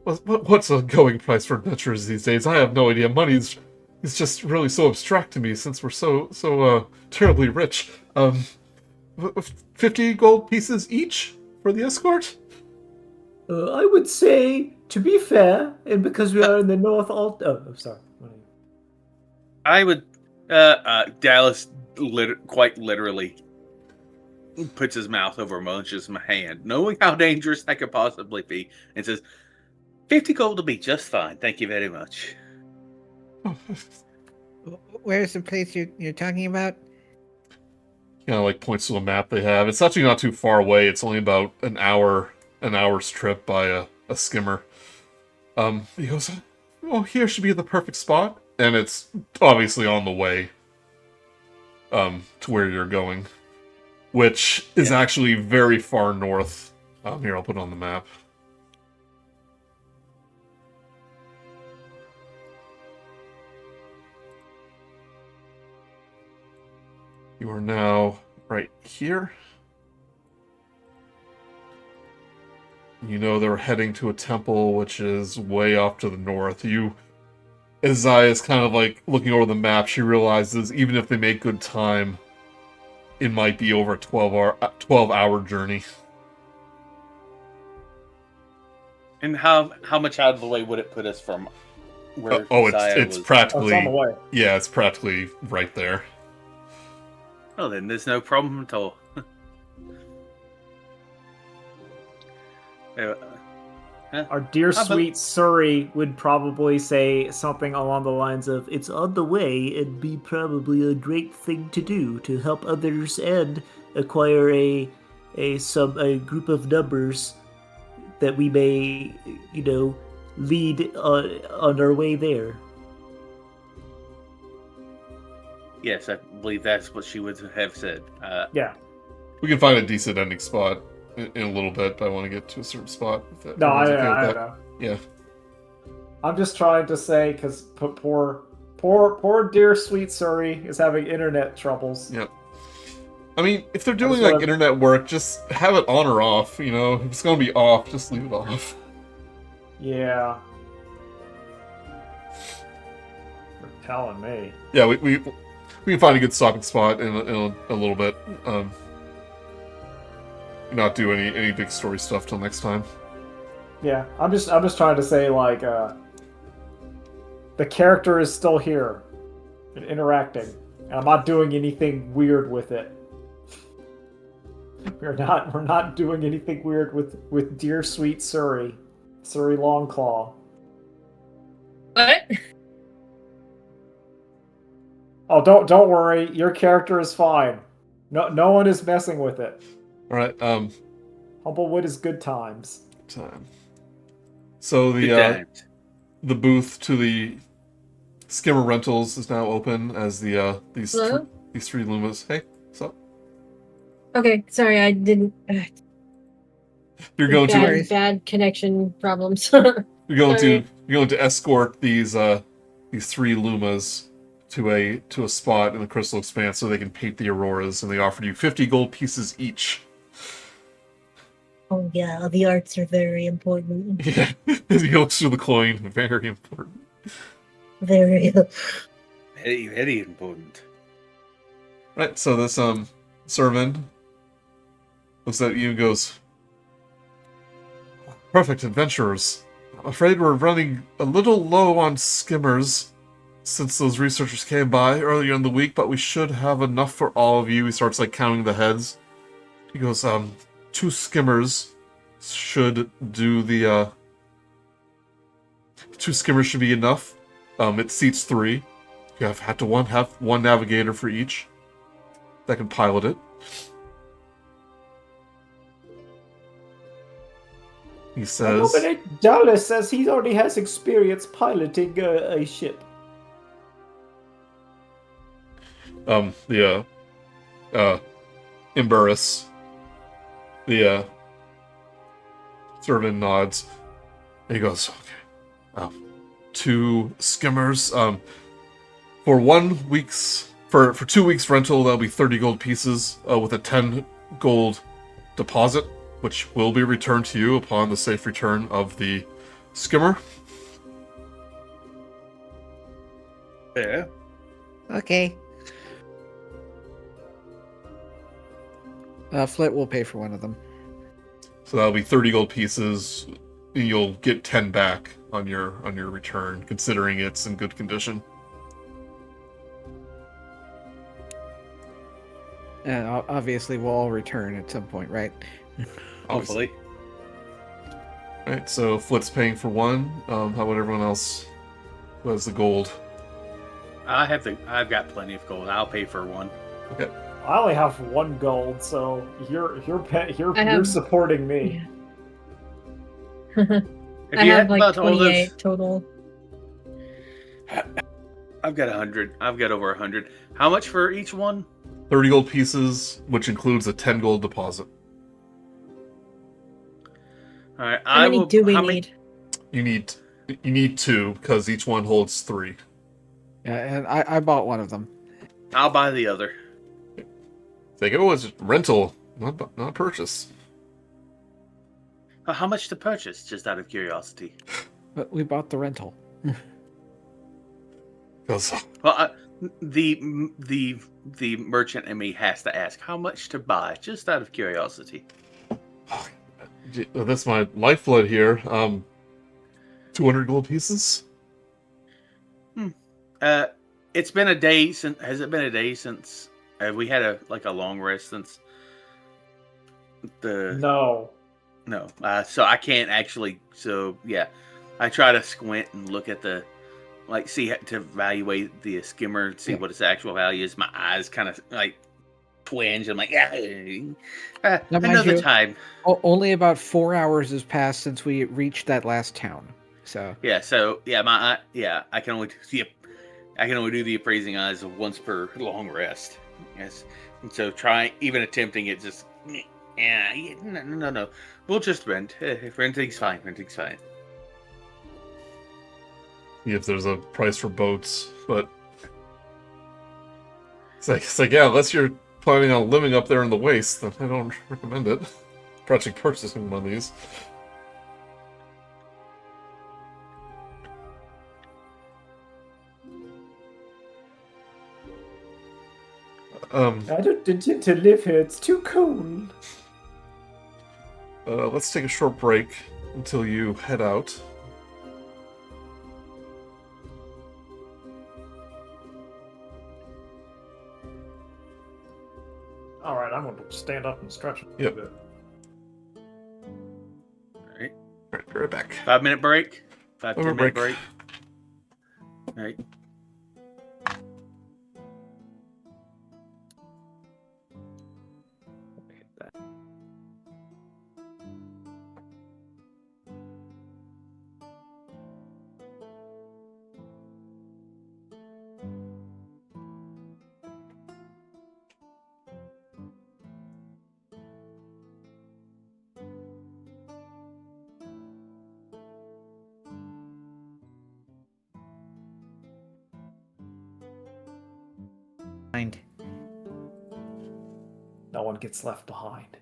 What's a going price for adventures these days? I have no idea. Money's just really so abstract to me since we're so terribly rich. 50 gold pieces each for the escort? I would say, to be fair, and because we are in the north, I'm sorry. I would. Dallas quite literally puts his mouth over Munch's hand, knowing how dangerous that could possibly be, and says, 50 gold will be just fine. Thank you very much. Where's the place you're talking about? Like points to a map they have. It's actually not too far away. It's only about an hour's trip by a skimmer. He goes, "Oh, here should be the perfect spot," and it's obviously on the way to where you're going, which is actually very far north. Here, I'll put it on the map. You are now right here. You know they're heading to a temple, which is way off to the north. As Zaya is kind of like looking over the map, she realizes even if they make good time, it might be over a 12-hour journey. And how much out of the way would it put us from where it's practically... Oh, it's on the way. Yeah, it's practically right there. Oh, then there's no problem at all. Our dear sweet Suri would probably say something along the lines of, "It's on the way and be probably a great thing to do to help others and acquire a group of numbers that we may, lead on our way there." Yes, I believe that's what she would have said. yeah. We can find a decent ending spot in a little bit, but I want to get to a certain spot. No, I know. Yeah. I'm just trying to say, because poor dear sweet Suri is having internet troubles. Yep. I mean, if they're doing internet work, just have it on or off, If it's going to be off, just leave it off. Yeah. You're telling me. Yeah, we can find a good stopping spot in a little bit. Not do any big story stuff till next time. Yeah, I'm just trying to say, like, the character is still here and interacting, and I'm not doing anything weird with it. We're not doing anything weird with dear sweet Suri Longclaw. What? Oh, don't worry, your character is fine. No one is messing with it. All right. Humblewood is good times. So the booth to the skimmer rentals is now open as these three Lumas. Hey, what's up? Okay, sorry, I didn't. You're going to bad connection problems. you're going to escort these three Lumas to a spot in the Crystal Expanse so they can paint the auroras, and they offered you 50 gold pieces each. Oh yeah, the arts are very important. Yeah, as he looks through the coin, very important. Very. Very, very important. Right, so this servant looks at you and goes, "Perfect, adventurers. I'm afraid we're running a little low on skimmers since those researchers came by earlier in the week, but we should have enough for all of you." He starts counting the heads. He goes, 2 skimmers should do the 2 skimmers should be enough. It seats 3. You have one navigator for each that can pilot it. He says, Dallas says he already has experience piloting a ship. Embarrass. The servant nods. And he goes, "Okay. 2 skimmers. For 1 week's For 2 weeks rental, that'll be 30 gold pieces with a 10 gold deposit, which will be returned to you upon the safe return of the skimmer. Yeah. Okay. Flit will pay for one of them. So that'll be 30 gold pieces. You'll get 10 back on your return, considering it's in good condition. And obviously, we'll all return at some point, right? Hopefully. Right, so Flit's paying for one. How about everyone else who has the gold? I've got plenty of gold. I'll pay for one. Okay. I only have 1 gold, so you're supporting me. I have like 28 total. I've got 100. I've got over 100. How much for each one? 30 gold pieces, which includes a 10 gold deposit. All right. How many do we need? You need 2 because each one holds 3. Yeah, and I bought one of them. I'll buy the other. Think it was rental, not purchase. How much to purchase? Just out of curiosity. But we bought the rental. Well, the merchant in me has to ask how much to buy, just out of curiosity. That's my lifeblood here. 200 gold pieces. It's been a day since. Has it been a day since we had a long rest since the? No. So I can't actually. So yeah, I try to squint and look at the, see to evaluate the skimmer, see what its actual value is. My eyes kind of twinge. I'm like, another time. Only about 4 hours has passed since we reached that last town. So I can only do the appraising eyes of once per long rest. Yes, and so even attempting it, just no. We'll just rent. Renting's fine. Renting's fine. See if there's a price for boats, but it's like unless you're planning on living up there in the waste, then I don't recommend it. Project purchasing one of these. I don't intend to live here. It's too cold. Let's take a short break until you head out. All right, I'm going to stand up and stretch a Yep. bit. All right. Be right back. 5-minute break. 10 10-minute break. break. All right. No one gets left behind.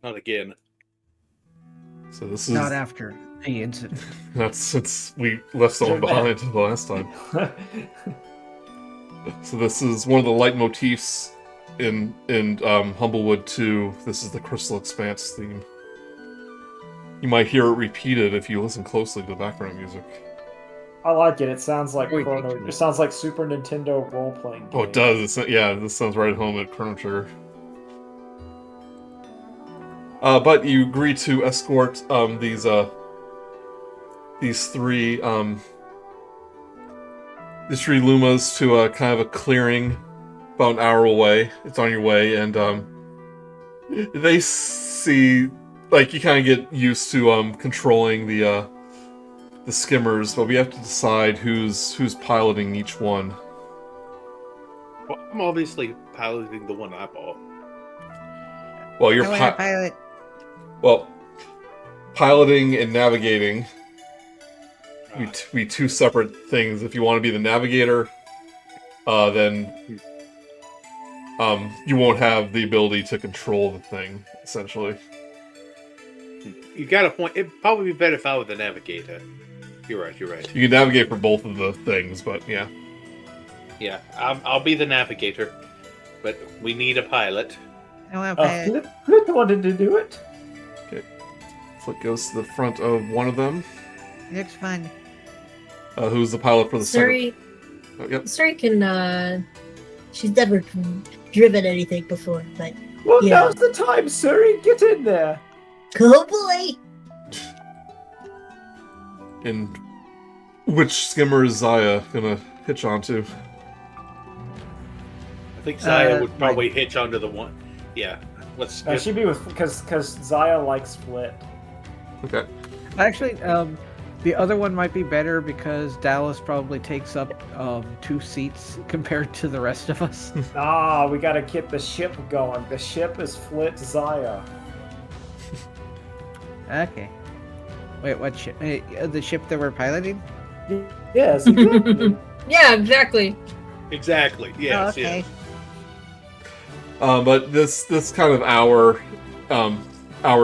Not again. So this is not after the incident. That's since we left someone behind the last time. So this is one of the leitmotifs in Humblewood 2. This is the Crystal Expanse theme. You might hear it repeated if you listen closely to the background music. I like it. It sounds like Chrono. It sounds like Super Nintendo role-playing game. Oh, it does. This sounds right at home at Chrono Trigger. But you agree to escort these three Lumas to a kind of a clearing about an hour away. It's on your way, and they see, like, you kind of get used to controlling the skimmers, but we have to decide who's piloting each one. Well, I'm obviously piloting the one I bought. Well, you're pilot. Well, piloting and navigating be two separate things. If you want to be the navigator, then you won't have the ability to control the thing, essentially. You got a point. It'd probably be better if I were the navigator. You're right. You can navigate for both of the things, but yeah. Yeah, I'll be the navigator, but we need a pilot. Flit wanted to do it. Okay. Flit goes to the front of one of them. Looks fun. Who's the pilot for the Suri. second? Oh, yep. Suri can, she's never driven anything before, but Well, yeah. now's the time, Suri. Get in there. Oh boy! And which skimmer is Zaya gonna hitch onto? I think Zaya would probably hitch onto the one. Yeah, let's. She'd be with because Zaya likes Flit. Okay. Actually, the other one might be better because Dallas probably takes up 2 seats compared to the rest of us. We gotta get the ship going. The ship is Flit Zaya. Okay. Wait, what ship? The ship that we're piloting? Yes. Exactly. Yeah, exactly. Exactly. Yes. Okay. Yes. But this kind of hour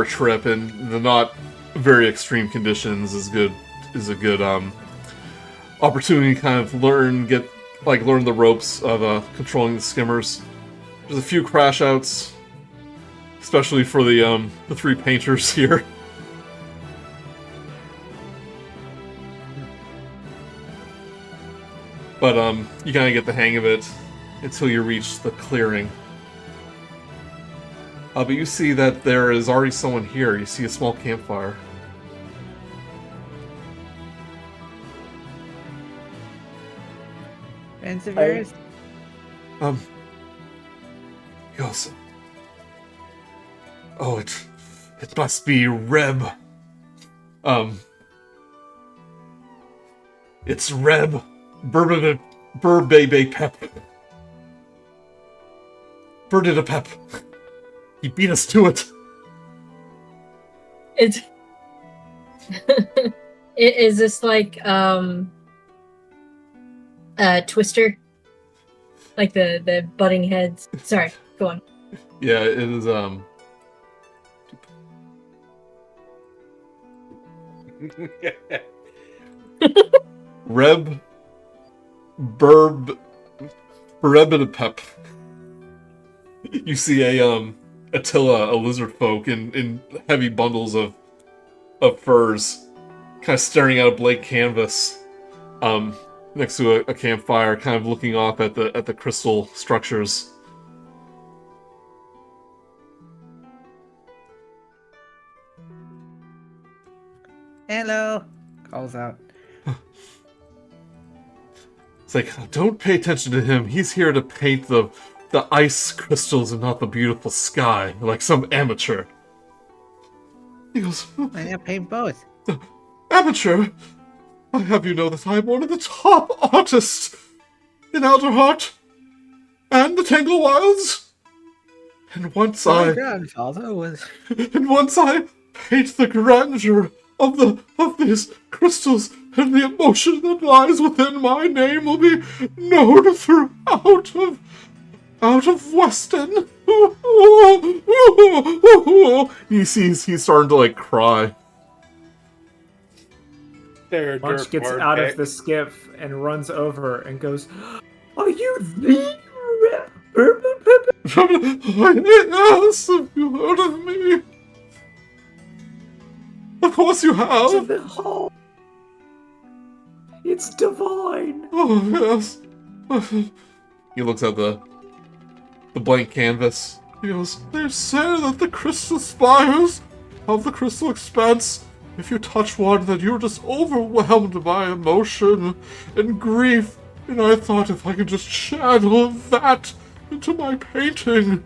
trip in the not very extreme conditions is a good opportunity to kind of learn the ropes of controlling the skimmers. There's a few crash outs, especially for the 3 painters here. But you kind of get the hang of it until you reach the clearing. But you see that there is already someone here. You see a small campfire. Perseverance? He goes, oh, it must be Reb. It's Reb. Burbebe Pep. Burdida Pep. He beat us to it. It's. Is this like Twister? Like the butting heads. Sorry, go on. Yeah, it is Reb Burbidapep. You see a Attila, a lizard folk in heavy bundles of furs, kind of staring at a blank canvas, next to a campfire, kind of looking off at the crystal structures. Hello! Calls out. It's like, don't pay attention to him. He's here to paint the ice crystals and not the beautiful sky, like some amateur. He goes, Why not paint both? amateur? I have you know that I'm one of the top artists in Elderheart and the Tangle Wilds. And once My grandfather was... And once I paint the grandeur of these crystals, and the emotion that lies within my name will be known throughout of Weston. You see, he's starting to like cry. Munch gets out of the skiff and runs over and goes, "Are you the Yes, have you heard of me? Of course you have. It's divine." Oh, yes. He looks at the blank canvas. He goes, they say that the crystal spires of the Crystal Expanse, if you touch one, then you're just overwhelmed by emotion and grief. And I thought if I could just channel that into my painting,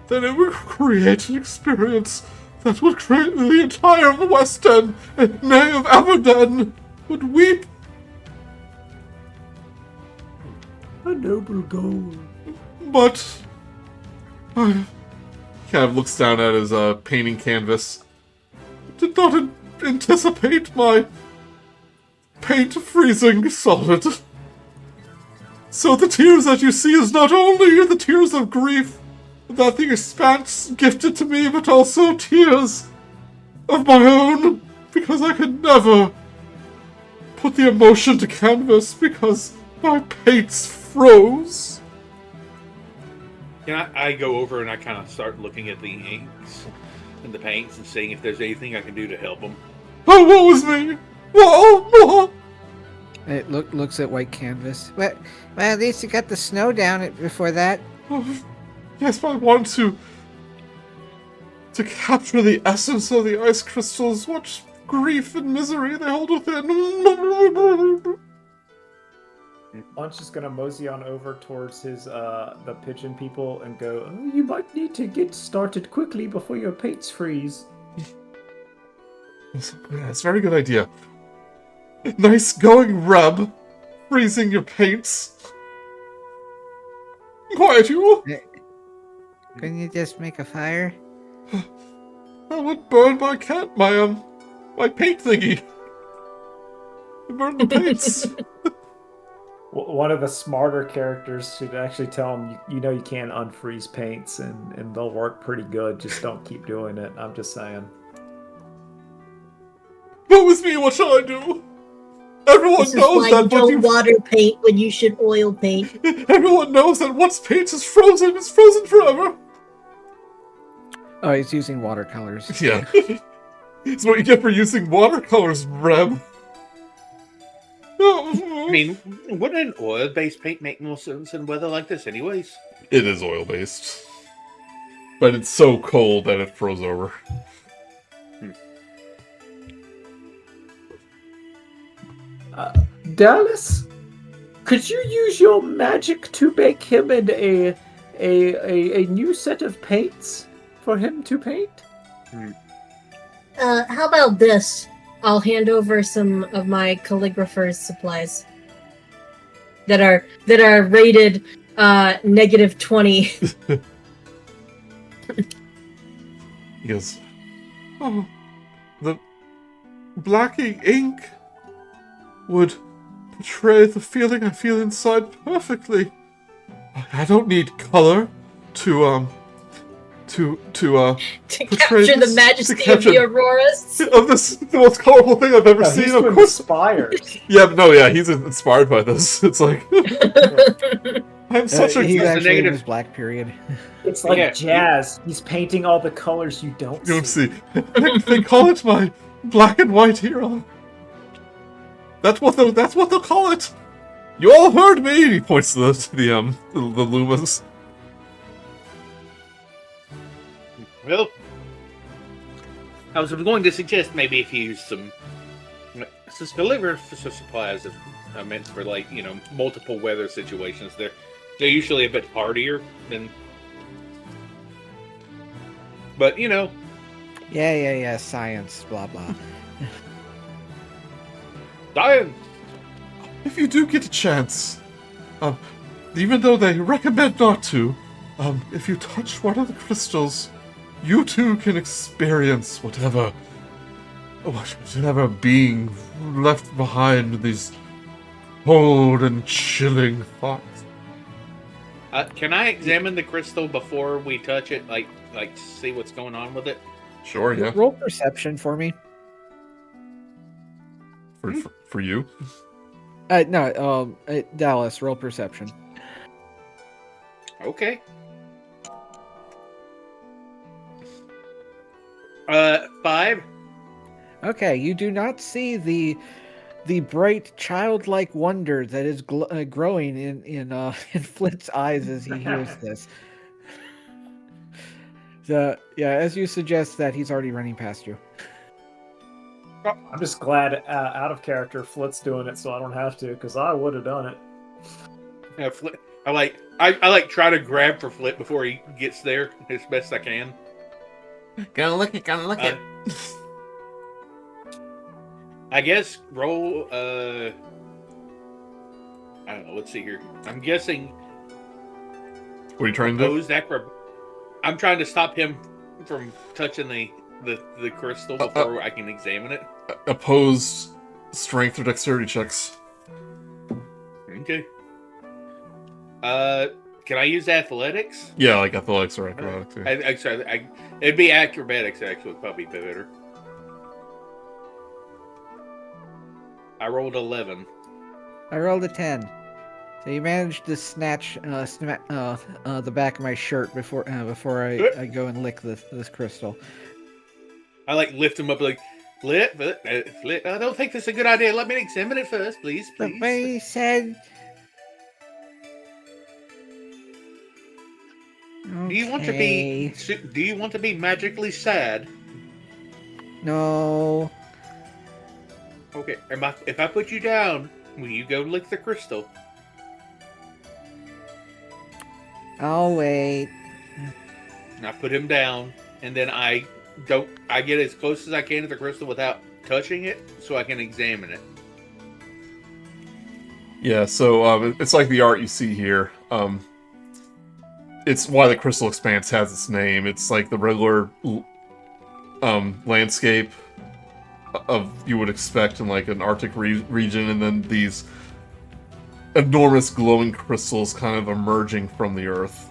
then it would create an experience that would create the entire West End, and nay of Everden, would weep. A noble goal. But I kind of looks down at his painting canvas. Did not anticipate my paint freezing solid. So the tears that you see is not only the tears of grief that the Expanse gifted to me, but also tears of my own, because I could never put the emotion to canvas because my paints froze. Can I go over and I kind of start looking at the inks and the paints and seeing if there's anything I can do to help them? Oh, woe is me! Whoa! It looks at white canvas. Well, at least you got the snow down before that. Oh, yes, but I want to capture the essence of the ice crystals. What grief and misery they hold within. Munch is gonna mosey on over towards his the pigeon people and go, "Oh, you might need to get started quickly before your paints freeze." Yeah, it's a very good idea. Nice going, Reb. Freezing your paints. Quiet you. Couldn't you just make a fire? I would burn my my paint thingy. Burn the paints. One of the smarter characters should actually tell him, you know, you can unfreeze paints and they'll work pretty good. Just don't keep doing it. I'm just saying. What was me? What shall I do? Everyone This is knows why that you don't water paint when you should oil paint. Everyone knows that once paint is frozen, it's frozen forever. Oh, he's using watercolors. Yeah. It's what you get for using watercolors, Reb. I mean, wouldn't an oil-based paint make more sense in weather like this anyways? It is oil-based. But it's so cold that it froze over. Dallas, could you use your magic to make him a new set of paints for him to paint? How about this? I'll hand over some of my calligrapher's supplies that are rated -20. Yes. Oh, the blacking ink would portray the feeling I feel inside perfectly. I don't need color to capture the majesty of the auroras. Of this, the most colorful thing I've ever seen. He's Of course, inspired. Yeah, but no, yeah, he's inspired by this. It's like I'm such a. He's the actually in negative- his black period. It's like Yeah. jazz. He's painting all the colors you don't You don't see. see. They call it my black and white hero. That's what they'll call it. You all heard me. He points to the Lumas. Well, I was going to suggest maybe if you use some calligraphy supplies meant for, like, you know, multiple weather situations. They're usually a bit hardier than, but you know. Yeah. Science, blah blah. Diane, If you do get a chance, even though they recommend not to, if you touch one of the crystals, you too can experience whatever being left behind these cold and chilling thoughts. can I examine the crystal before we touch it? Like see what's going on with it? Sure, yeah. Roll perception for me. For you? No, Dallas, roll perception. Okay. 5. Okay, you do not see the bright childlike wonder that is growing in Flit's eyes as he hears this. As you suggest that he's already running past you. I'm just glad out of character Flit's doing it so I don't have to, because I would have done it. Yeah, Flit. I like try to grab for Flit before he gets there as best I can. Gonna look it. I guess roll. I don't know. Let's see here. I'm guessing. What are you trying to do? I'm trying to stop him from touching the crystal before I can examine it. Opposed strength or dexterity checks. Okay. Can I use athletics? Yeah, like athletics or acrobatics. It'd be acrobatics, actually. Probably better. I rolled 11. I rolled a 10. So you managed to snatch the back of my shirt before I go and lick this crystal. I lift him up Flit, I don't think that's a good idea. Let me examine it first, please. But they said... Okay. Do you want to be magically sad? No. Okay, if I put you down, will you go lick the crystal? I'll wait. And I put him down, and then I get as close as I can to the crystal without touching it, so I can examine it. Yeah, so it's like the art you see here. It's why the Crystal Expanse has its name. It's like the regular landscape of you would expect in like an Arctic region, and then these enormous glowing crystals kind of emerging from the earth.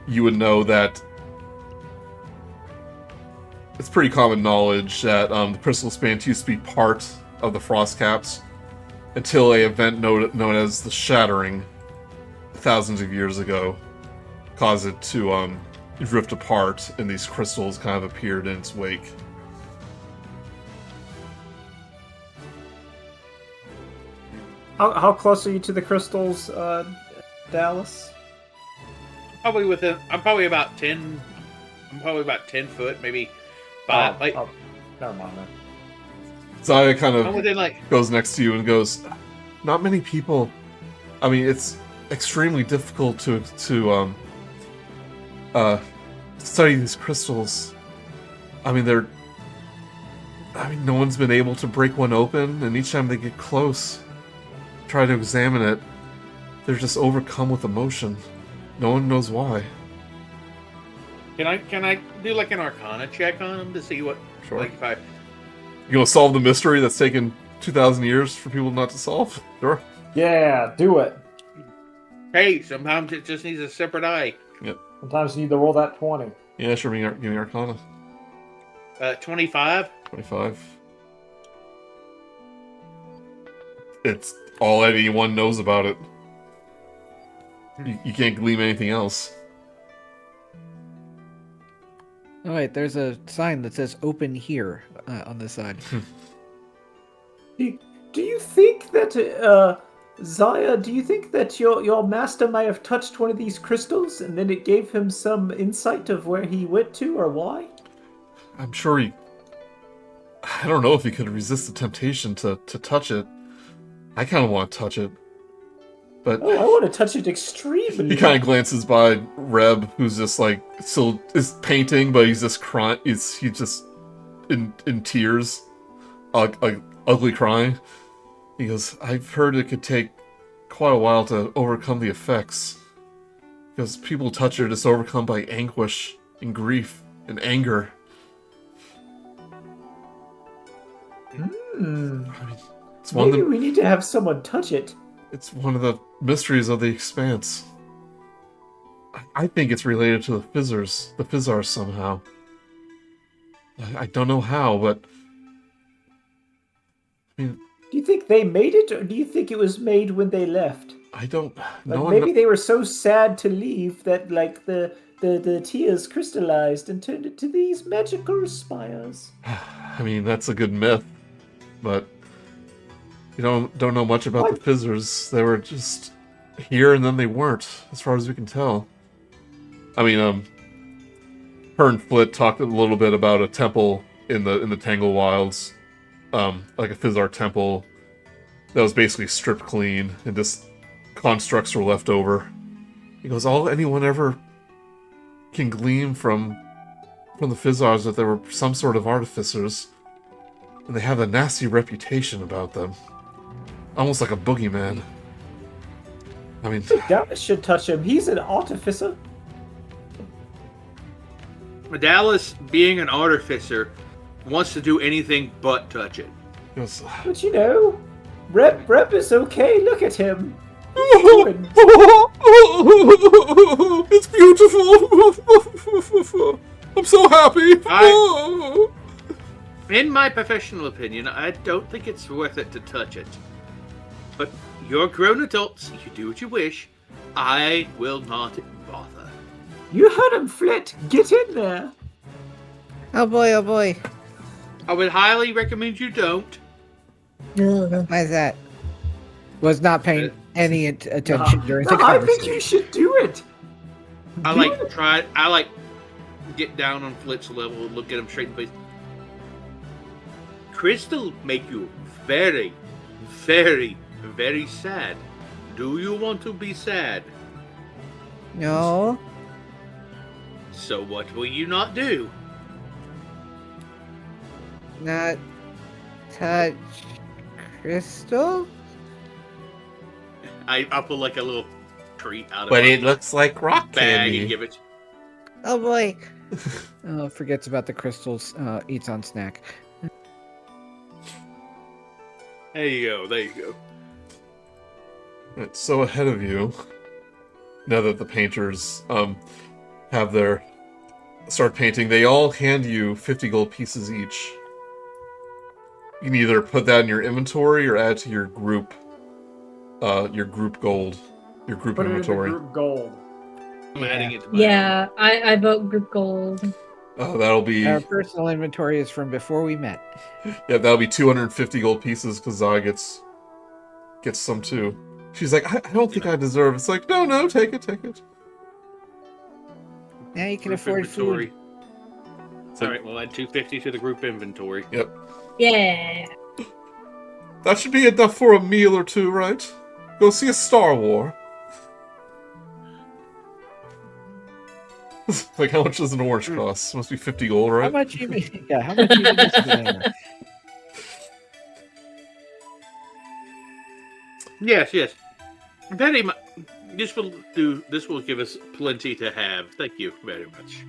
You would know that it's pretty common knowledge that the Crystal Expanse used to be part of the Frost Caps until an event known as the Shattering thousands of years ago caused it to drift apart, and these crystals kind of appeared in its wake. How close are you to the crystals, Dallas? I'm probably about 10. I'm probably about 10 foot, maybe 5. Never mind then. Zaya kind of within, goes next to you and goes, "Not many people. I mean, it's extremely difficult to study these crystals. I mean, no one's been able to break one open, and each time they get close, try to examine it, they're just overcome with emotion. No one knows why." Can I do an Arcana check on them to see what? Sure. If I... You gonna solve the mystery that's taken 2,000 years for people not to solve? Sure. Yeah, do it. Hey, sometimes it just needs a separate eye. Yep. Sometimes you need to roll that 20. Yeah, sure. Give me Arcana. 25. 25. It's all anyone knows about it. You can't glean anything else. Oh wait, there's a sign that says "Open here" on this side. Do you think that, Zaya, do you think that your master may have touched one of these crystals and then it gave him some insight of where he went to or why? I'm sure I don't know if he could resist the temptation to touch it. I kind of want to touch it. But I want to touch it extremely. He kind of glances by Reb, who's just still is painting, but he's just crying. He's just in tears, ugly crying. He goes, "I've heard it could take quite a while to overcome the effects, because people touch it are just overcome by anguish and grief and anger." Maybe we need to have someone touch it. It's one of the mysteries of the Expanse. I think it's related to the Fizzars somehow. I don't know how, but do you think they made it, or do you think it was made when they left? I don't know. Maybe they were so sad to leave that the tears crystallized and turned into these magical spires. I mean, that's a good myth, but you don't know much about the Fizzars. They were just here and then they weren't, as far as we can tell. I mean, her and Flit talked a little bit about a temple in the Tangle Wilds, like a Fizzar temple that was basically stripped clean, and just constructs were left over. He goes, all anyone ever can glean from the Fizzars that there were some sort of artificers, and they have a nasty reputation about them. Almost like a boogeyman. I mean, Dallas should touch him. He's an artificer. Dallas, being an artificer, wants to do anything but touch it. Yes. But Rep is okay. Look at him. doing? It's beautiful. I'm so happy. In my professional opinion, I don't think it's worth it to touch it. But you're grown adults. You do what you wish. I will not bother. You heard him, Flit. Get in there. Oh boy, oh boy. I would highly recommend you don't. Why is that? Was not paying any attention during the I conversation. think you should do it. I get down on Flit's level and look at him straight in the face. Crystal make you very, very, very sad. Do you want to be sad? No. So what will you not do? Not touch Crystal? I'll pull like a little treat out of But my it looks like rock bag candy. and give it. Oh boy. Oh, forgets about the crystals, eats on snack. There you go. There you go. Right, so ahead of you, now that the painters have their start painting, they all hand you 50 gold pieces each. You can either put that in your inventory or add to your group gold, your group Put inventory. it in the group gold. I'm adding it to my Yeah, I vote group gold. That'll be Our personal inventory is from before we met. yeah, that'll be 250 gold pieces because Zaya gets some too. She's like, I don't think I deserve. It's like, no, take it. Now you can group afford inventory. food. So- All right, we'll add 250 to the group inventory. Yep, Yeah. that should be enough for a meal or two, right? Go see a Star War. Like, how much does an orange cost? Must be 50 gold, How right? much even? Yeah, how much even is the banner? Yes. Very much. This will give us plenty to have. Thank you very much.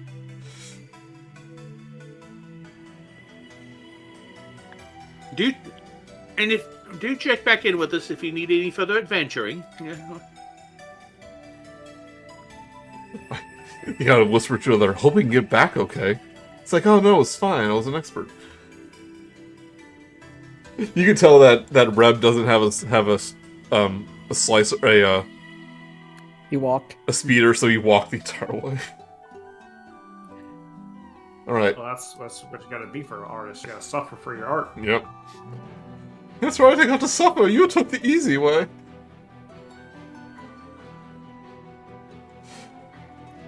Do check back in with us if you need any further adventuring. Yeah. You gotta whisper to other, hoping to get back okay. It's like, oh no, it's fine. I was an expert. You can tell that Reb doesn't have a slice or He walked. a speeder, so he walked the entire way. All right. Well, that's what you gotta be for an artist. You gotta suffer for your art. Yep. That's right. I got to suffer. You took the easy way.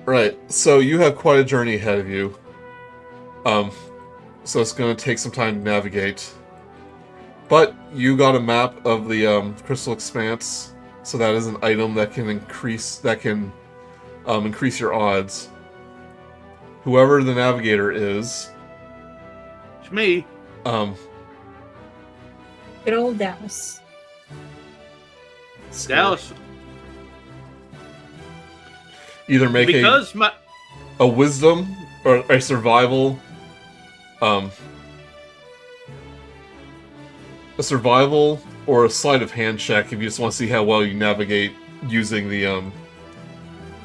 Right, so you have quite a journey ahead of you. So it's going to take some time to navigate. But you got a map of the Crystal Expanse, so that is an item that can increase increase your odds. Whoever the navigator is, It's me. Good old Dallas. Dallas. either make Because a wisdom or a survival or a sleight of hand check if you just want to see how well you navigate using the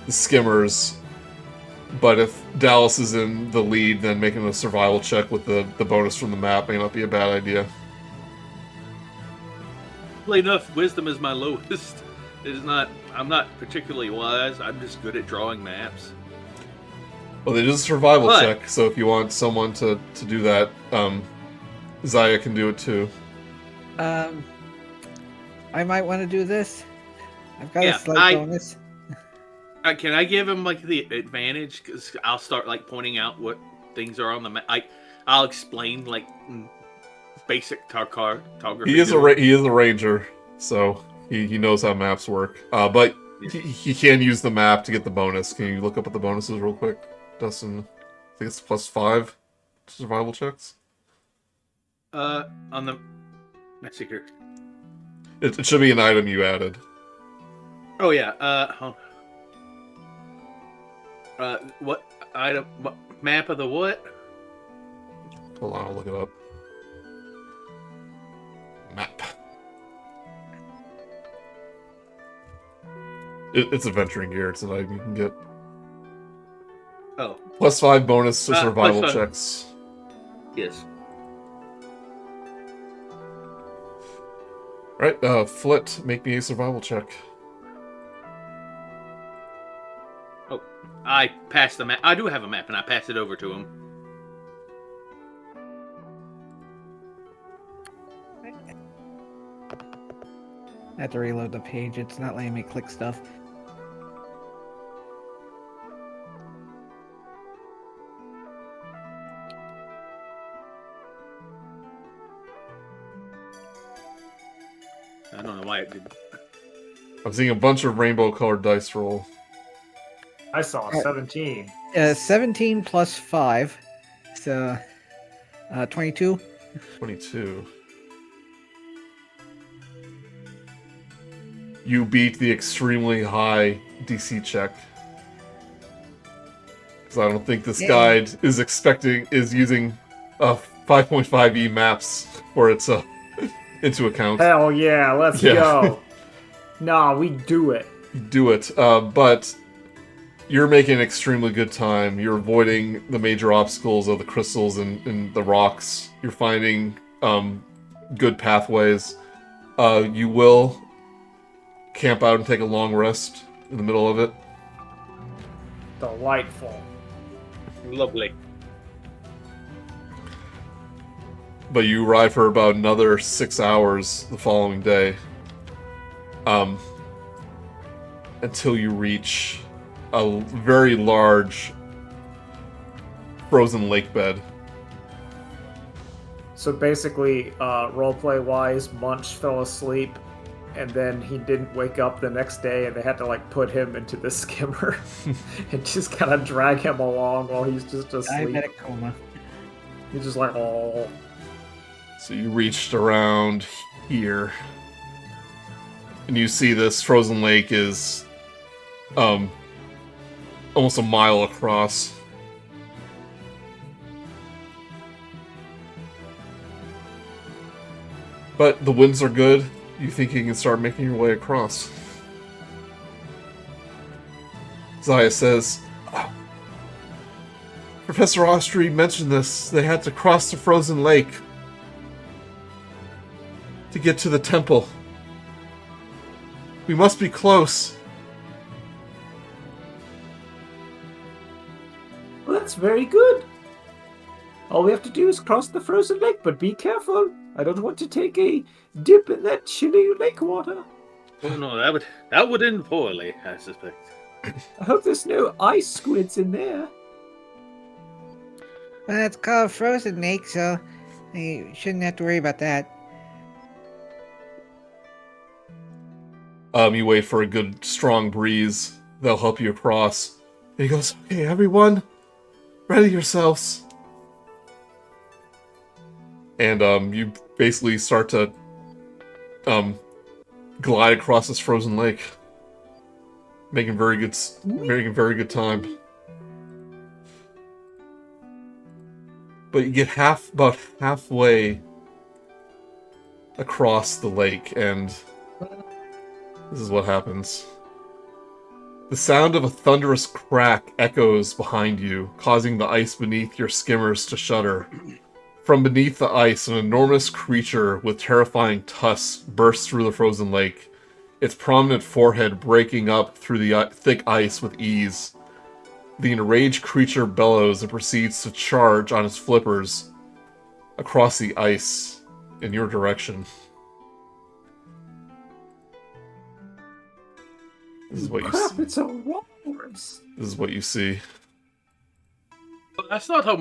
skimmers. But if Dallas is in the lead, then making a survival check with the bonus from the map may not be a bad idea. enough, wisdom is my lowest. I'm not particularly wise. I'm just good at drawing maps. Well, it is a survival check, so if you want someone to do that, Zaya can do it too. I might want to do this. I've got a slight bonus. Can I give him like the advantage? Because I'll start like pointing out what things are on the map. I'll explain like basic cartography. He is a ranger, so he knows how maps work. But he can use the map to get the bonus. Can you look up what the bonus is real quick, Dustin? I think it's +5 survival checks. On the let's see here. It should be an item you added. Oh yeah. What item? What map of the what? Hold on, I'll look it up. Map. It's adventuring gear. It's an item you can get. Oh, +5 bonus to survival +5. checks. yes. Right, Flit, make me a survival check. Oh, I passed the map. I do have a map, and I passed it over to him. I have to reload the page. It's not letting me click stuff. I don't know why it did. I'm seeing a bunch of rainbow-colored dice roll. I saw 17. 17 plus 5. So, 22. 22. You beat the extremely high DC check. Because I don't think this guide is using 5.5e maps for its into account. Hell yeah, let's Yeah. go. Nah, we do it. You do it, but you're making an extremely good time. You're avoiding the major obstacles of the crystals and the rocks. You're finding good pathways. You will camp out and take a long rest in the middle of it. Delightful. Lovely. But you ride for about another 6 hours the following day. Until you reach a very large frozen lake bed. So basically, roleplay wise, Munch fell asleep, and then he didn't wake up the next day, and they had to like put him into the skimmer and just kind of drag him along while he's just asleep. Diabetic coma. He's just like, oh. So you reached around here. And you see this frozen lake is almost a mile across. But the winds are good. You think you can start making your way across. Zaya says, Professor Austri mentioned this. They had to cross the frozen lake to get to the temple. We must be close. Well, that's very good. All we have to do is cross the frozen lake, but be careful. I don't want to take a dip in that chilly lake water. Oh no, that would end poorly, I suspect. I hope there's no ice squids in there. Well, it's called Frozen Lake, so you shouldn't have to worry about that. You wait for a good, strong breeze. They'll help you across. And he goes, okay, everyone, ready yourselves. And, you basically start to, glide across this frozen lake. Making very good time. But you get about halfway across the lake, and this is what happens. The sound of a thunderous crack echoes behind you, causing the ice beneath your skimmers to shudder. From beneath the ice, an enormous creature with terrifying tusks bursts through the frozen lake, its prominent forehead breaking up through the thick ice with ease. The enraged creature bellows and proceeds to charge on its flippers across the ice in your direction. This is what you see. It's a walrus. This is what you see. But that's not a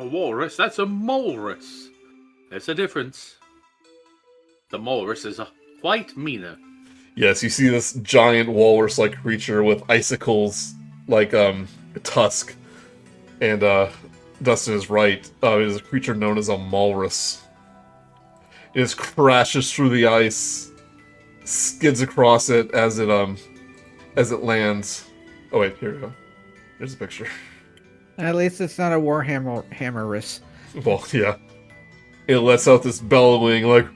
walrus, that's a molrus. There's a difference. The molrus is a white meaner. Yes, you see this giant walrus-like creature with icicles like tusk. And Dustin is right. It is a creature known as a molrus. It just crashes through the ice, skids across it as it lands. Oh wait, here we go. Here's a picture. At least it's not a Warhammerus. Well, yeah. It lets out this bellowing, like,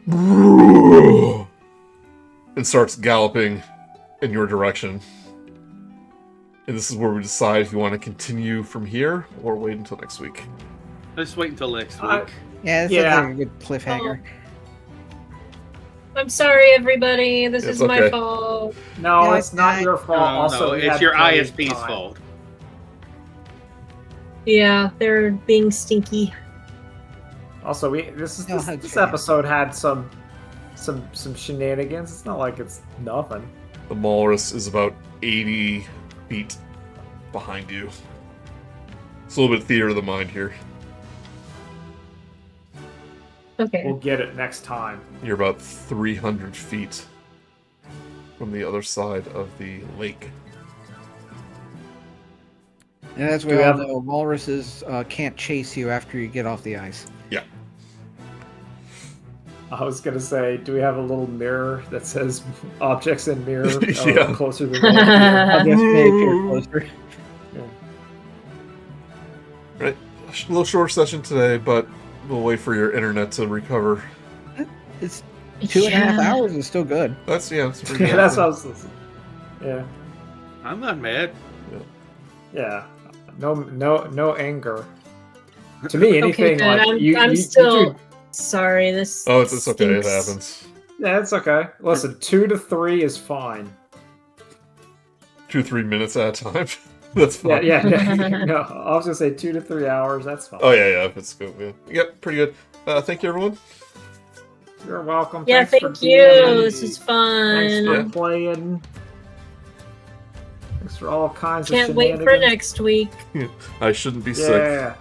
and starts galloping in your direction. And this is where we decide if you want to continue from here or wait until next week. Let's wait until next week. Yeah, this sounds like a good cliffhanger. I'm sorry, everybody. This is my okay. fault. No, it's not your fault. No, Also, we it's had your plenty of ISP's time. fault. Yeah, they're being stinky. Also, this episode had some shenanigans. It's not like it's nothing. The Walrus is about 80 feet behind you. It's a little bit theater of the mind here. Okay. We'll get it next time. You're about 300 feet from the other side of the lake. And as we all know, walruses can't chase you after you get off the ice. Yeah. I was gonna say, do we have a little mirror that says "objects in mirror" Yeah. closer than I guess maybe you're closer. Right. A little short session today, but we'll wait for your internet to recover. It's 2.5 hours is still good. That's pretty good. Yeah, that's what I was listening. Yeah. I'm not mad. Yeah. No anger. To me, anything okay, like I'm still sorry. This. Oh, it's okay. It stinks. happens. Yeah, it's okay. Listen, 2 to 3 is fine. 2-3 minutes at a time. That's fine. Yeah. No, I was gonna say 2 to 3 hours. That's fine. Oh yeah. It's good. Yeah. Yep, pretty good. Thank you, everyone. You're welcome. Yeah, Thanks thank for you. being- This is fun. Thanks for playing. Thanks for all kinds of Can't wait for shenanigans. next week. I shouldn't be sick. Yeah.